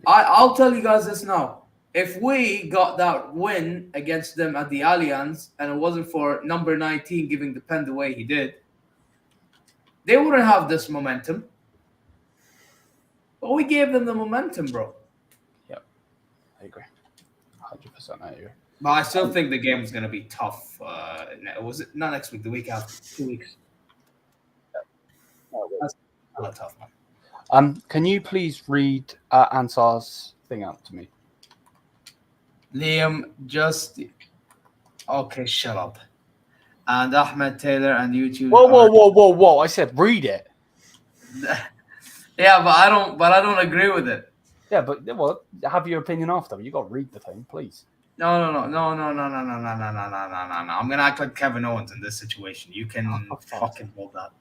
I'll tell you guys this now. If we got that win against them at the Allianz and it wasn't for number 19 giving the pen the way he did, they wouldn't have this momentum. But we gave them the momentum, bro. Yep, I agree. 100% I agree. But I still think the game is going to be tough. Was it not next week, the week after? 2 weeks. That's not tough, man. Can you please read Ansar's thing out to me? Liam, just... Okay, shut up. And Ahmed Taylor and YouTube. Whoa! I said read it. Yeah, but I don't agree with it. Yeah, but well, have your opinion after. You got to read the thing, please. No. I'm gonna act like Kevin Owens in this situation. You can fucking hold that.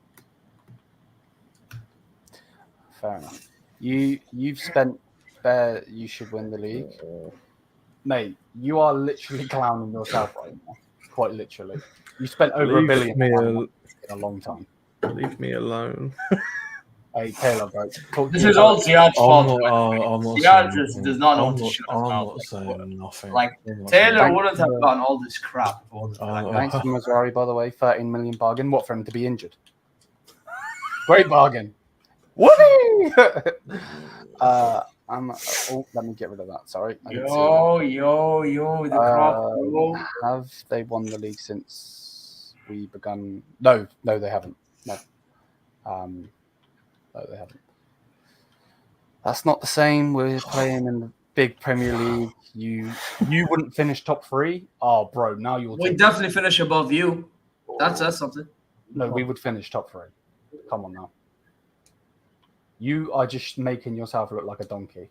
Fair enough. You've spent. You should win the league, mate. You are literally clowning yourself right now. Quite literally. You spent over $1 billion in a long time. Leave me alone. Hey, Taylor, bro. This is all Ziad's fault. I'm not Ziad does not know what to shut his I'm mouth. not saying nothing. Like, I'm not Taylor saying- wouldn't have gotten all this crap if it wasn't for that guy. Thanks to Mazraoui, by the way. 13 million bargain. What, for him to be injured? Great bargain. Whoopee! Let me get rid of that. Sorry. Yo, the crop, bro. Have they won the league since we begun? No, they haven't. No. No, they haven't. That's not the same. We're playing in the big Premier League. You wouldn't finish top 3? Oh, bro, now you're... We definitely finish above you. That's something. No, we would finish top 3. Come on now. You are just making yourself look like a donkey.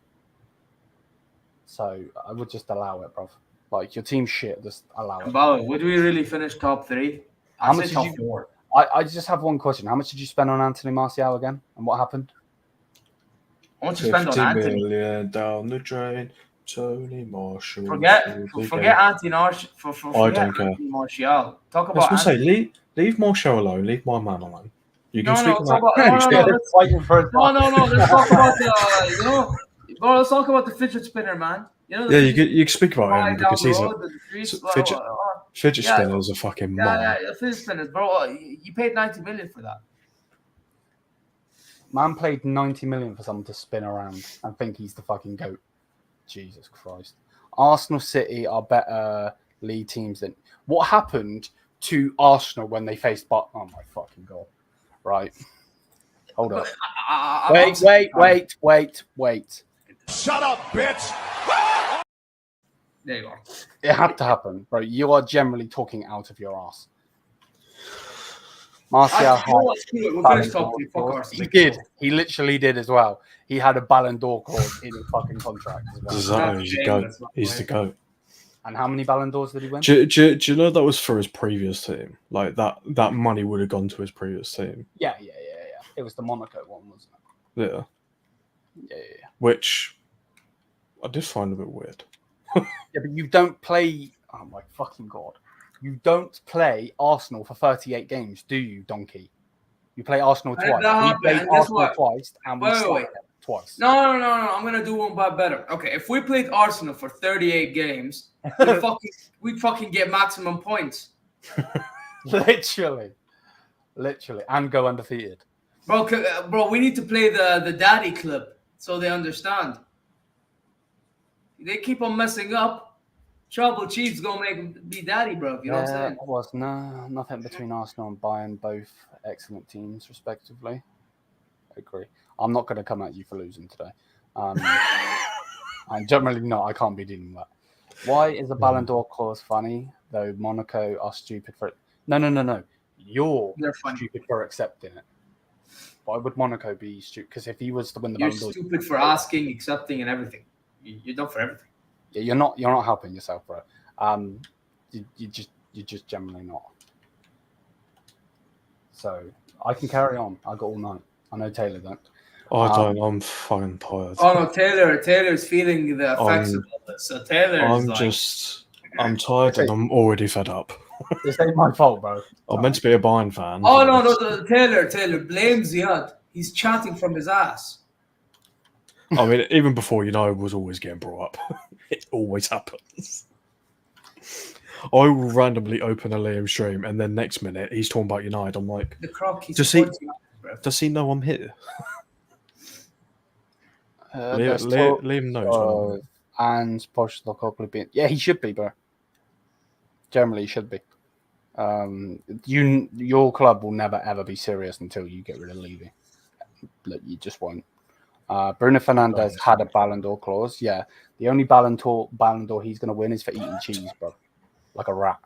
So I would just allow it, bro. Like, your team's shit, just allow it. Ballon, would we really finish top 3? How much did top you... 4. I just have one question. How much did you spend on Anthony Martial again? And what happened? How much you spend on 50 Anthony? million down the drain. Tony Marshall. Forget Anthony Martial. I don't care. Martial. Talk I was about going to say, leave Marshall alone. Leave my man alone. You can speak about... Let's talk about the... bro, let's talk about the fidget spinner, man. You know, you can speak about him because he's a... Fidget spinners are fucking mad. Yeah, fidget spinners, bro. You paid 90 million for that. Man paid 90 million for someone to spin around and think he's the fucking GOAT. Jesus Christ. Arsenal City are better league teams than... What happened to Arsenal when they faced... Oh my fucking God. Right. Hold up. Wait. Shut up, bitch! There you go. It had to happen, bro. You are generally talking out of your ass. Martial he did. He literally did as well. He had a Ballon d'Or clause in his fucking contract as well. He's the GOAT. He's the GOAT. And how many Ballon d'Ors did he win? Do you know that was for his previous team? Like that money would have gone to his previous team. Yeah. It was the Monaco one, wasn't it? Yeah. Yeah. Which I did find a bit weird. Yeah, but you don't play... Oh, my fucking God. You don't play Arsenal for 38 games, do you, donkey? You play Arsenal twice. We played Arsenal twice, and we started twice. No. I'm going to do one better. Okay, if we played Arsenal for 38 games, we'd fucking get maximum points. Literally. And go undefeated. Bro, we need to play the daddy clip so they understand. They keep on messing up. Trouble Chiefs gonna make him be daddy, bro. You know what I'm saying? Nothing between Arsenal and Bayern, both excellent teams, respectively. I agree. I'm not going to come at you for losing today. I'm generally not. I can't be dealing with that. Why is the Ballon d'Or clause funny, though Monaco are stupid for it? No. They're stupid for accepting it. Why would Monaco be stupid? Because if he was to win the Ballon d'Or... You're stupid for asking, accepting, and everything. You're done for everything. Yeah, you're not helping yourself, bro. You're just generally not. So I can carry on. I got all night. I know Taylor don't. I don't. I'm fucking tired. Oh no, Taylor's feeling the effects of all this. So I'm tired and I'm already fed up. This ain't my fault, bro. I'm meant to be a Bayern fan. Oh no, Taylor, blame Ziad. He's chatting from his ass. I mean, even before United was always getting brought up. It always happens. I will randomly open a Liam stream, and then next minute he's talking about United. I'm like, The croc. does he know I'm here? There's talk Liam knows. of Anne's Postecoglou being. Yeah, he should be, bro. Generally, he should be. Your club will never ever be serious until you get rid of Levy. Look, you just won't. Bruno Fernandes had a Ballon d'Or clause. Yeah, the only Ballon d'Or he's going to win is for eating cheese, bro, like a rat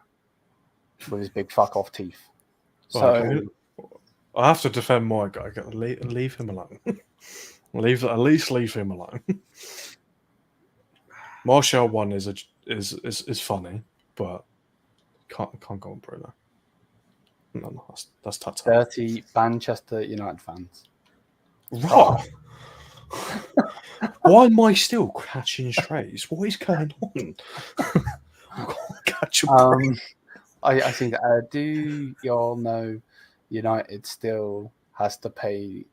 with his big fuck off teeth. So I have to defend my guy. Leave him alone. At least leave him alone. Martial one is funny, but can't go on Bruno. No, that's touch. Dirty Manchester United fans. Right. Why am I still catching strays? What is going on? I can't catch a break. I think, do y'all know United still has to pay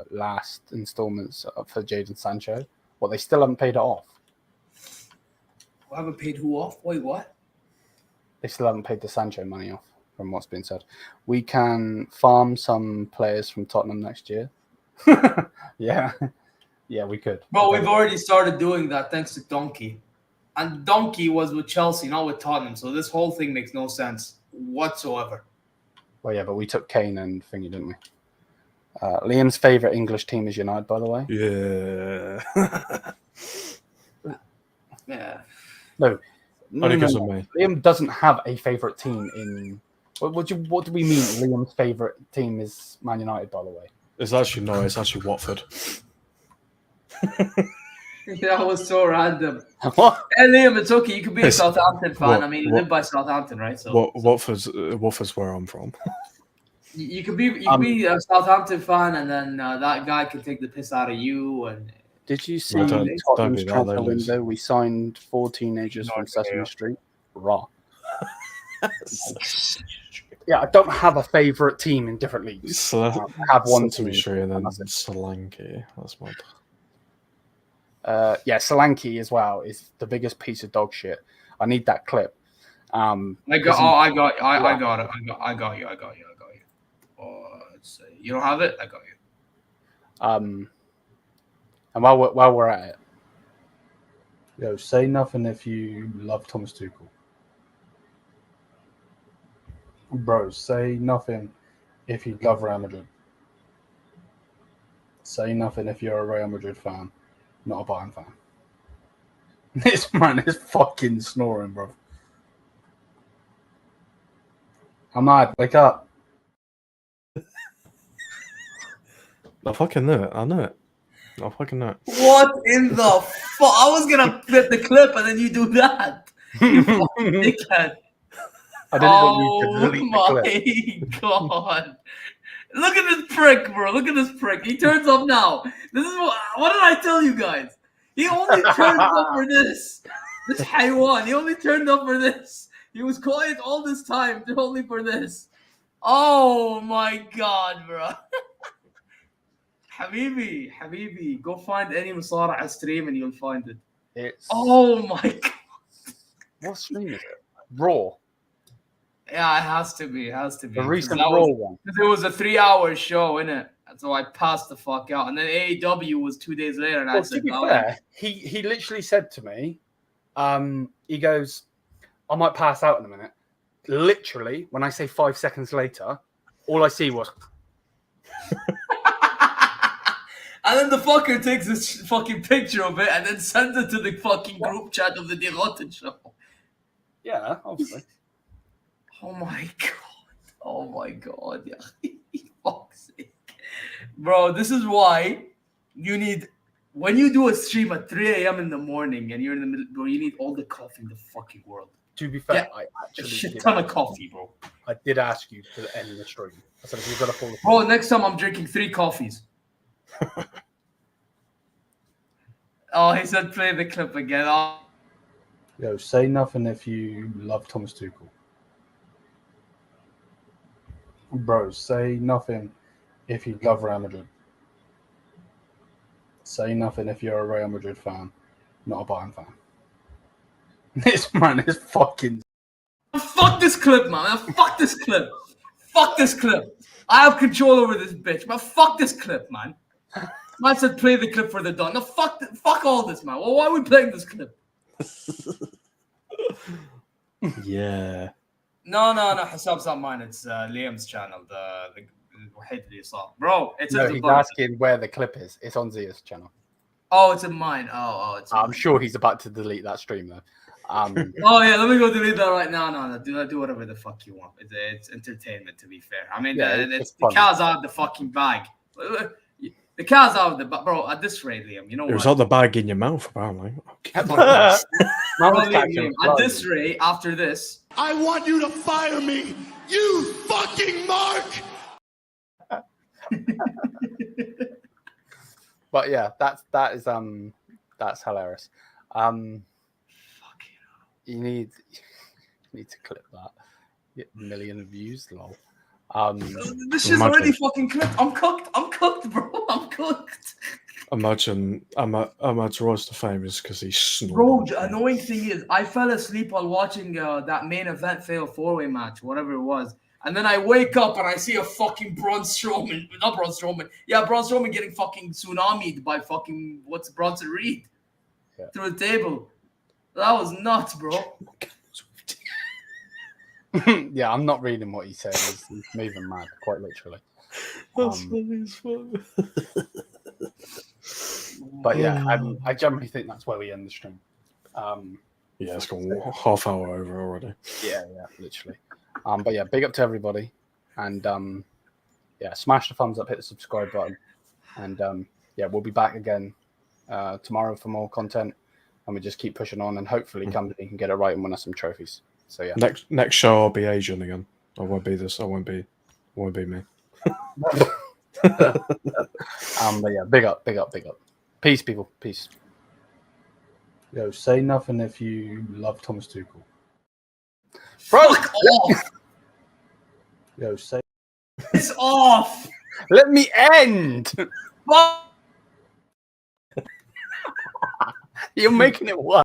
last installments for Jadon Sancho? Well, they still haven't paid it off. I haven't paid who off? Wait, what? They still haven't paid the Sancho money off, from what's been said. We can farm some players from Tottenham next year. Yeah, we could. Bro, we've already started doing that thanks to Donkey. And Donkey was with Chelsea, not with Tottenham. So this whole thing makes no sense whatsoever. Well, yeah, but we took Kane and thingy, didn't we? Liam's favourite English team is United, by the way. Yeah. Yeah. No. Only because of me. Liam doesn't have a favourite team in... What do we mean Liam's favourite team is Man United, by the way? It's actually Watford. That was so random. What? Hey, Liam, it's okay. You could be a Southampton fan. You live by Southampton, right? So Watford's where I'm from. You could be a Southampton fan, and then that guy could take the piss out of you. And did you see don't Tottenham's be that, transfer they lose. window? We signed 4 teenagers from Sesame Street. Raw. Yeah, I don't have a favourite team in different leagues. I have one team. Sesame and then Solanke. That's my... Solanke as well is the biggest piece of dog shit. I need that clip. I got you. Let's see. You don't have it? I got you. And while we're at it, say nothing if you love Thomas Tuchel. Bro, say nothing if you love Real Madrid. Say nothing if you're a Real Madrid fan, not a Bayern fan. This man is fucking snoring, bro. I'm mad. Wake up. I fucking know it. I know it. I fucking know it. What in the fuck? I was gonna flip the clip and then you do that. You fucking dickhead. I didn't want you to delete the clip. God. Look at this prick, bro. Look at this prick. He turns up now. This is what did I tell you guys? He only turned up for this. This Haywan. He only turned up for this. He was quiet all this time only for this. Oh my God, bro. Habibi, go find any Musara'a stream and you'll find it. Oh my God. What stream is it? Raw. Yeah, it has to be. The recent Raw one. Because it was a 3-hour show, innit? So I passed the fuck out. And then AEW was 2 days later, and I said, to be fair, he literally said to me, he goes, I might pass out in a minute. Literally, when I say 5 seconds later, all I see was... And then the fucker takes this fucking picture of it and then sends it to the fucking group chat of the Roten show. Yeah, obviously. Oh my god, yeah. Fuck's sake. Bro, this is why you need, when you do a stream at 3 a.m. in the morning and you're in the middle, bro, you need all the coffee in the fucking world. To be fair, yeah, I actually a shit ton of coffee, bro. I did ask you to end the stream. I said, if you've got to pull the bro, next time I'm drinking 3 coffees. Oh, he said play the clip again. Oh. Say nothing if you love Thomas Tuchel. Bro, say nothing if you love Real Madrid. Say nothing if you're a Real Madrid fan, not a Bayern fan. This man is fucking. Fuck this clip, man. Fuck this clip. Fuck this clip. I have control over this bitch, but fuck this clip, man. Man said play the clip for the done. No, fuck all this, man. Well, why are we playing this clip? Yeah. No. Hisab's not mine. It's Liam's channel. The الوحيد اللي صار. Bro, it's No, he's asking where the clip is. It's on Zia's channel. Oh, it's in mine. It's I'm sure he's about to delete that stream though. Oh yeah, let me go delete that right now. No, do whatever the fuck you want. It's entertainment, to be fair. I mean, it's the cat's out of the fucking bag. The cat's out of the bag, bro. At this rate, Liam, you know It was what? like the bag in your mouth, apparently. At this rate, after this, I want you to fire me, you fucking Mark! But yeah, that's hilarious. You need to clip that. Get a million views, lol. this is already fucking clipped. I'm cooked, bro. I'm cooked. Imagine Ahmad's rise to fame is because he snored. Bro, the annoying thing is, I fell asleep while watching that main event fail 4-way match, whatever it was. And then I wake up and I see a fucking Braun Strowman getting fucking tsunami'd by fucking Bronson Reed through the table. That was nuts, bro. Yeah, I'm not reading what he said. He's moving mad, quite literally. That's funny as fuck. But yeah, I generally think that's where we end the stream. Yeah, it's gone half hour over already. Yeah, literally. But yeah, big up to everybody, and yeah, smash the thumbs up, hit the subscribe button, and yeah, we'll be back again tomorrow for more content, and we just keep pushing on, and hopefully, company can get it right and win us some trophies. So yeah, next show I'll be Asian again. I won't be this. I won't be me. But yeah, big up. Peace, people. Peace. Yo, say nothing if you love Thomas Tuchel. Bro, Fuck off. Yo, say It's off. let me end. Fuck. You're making it worse.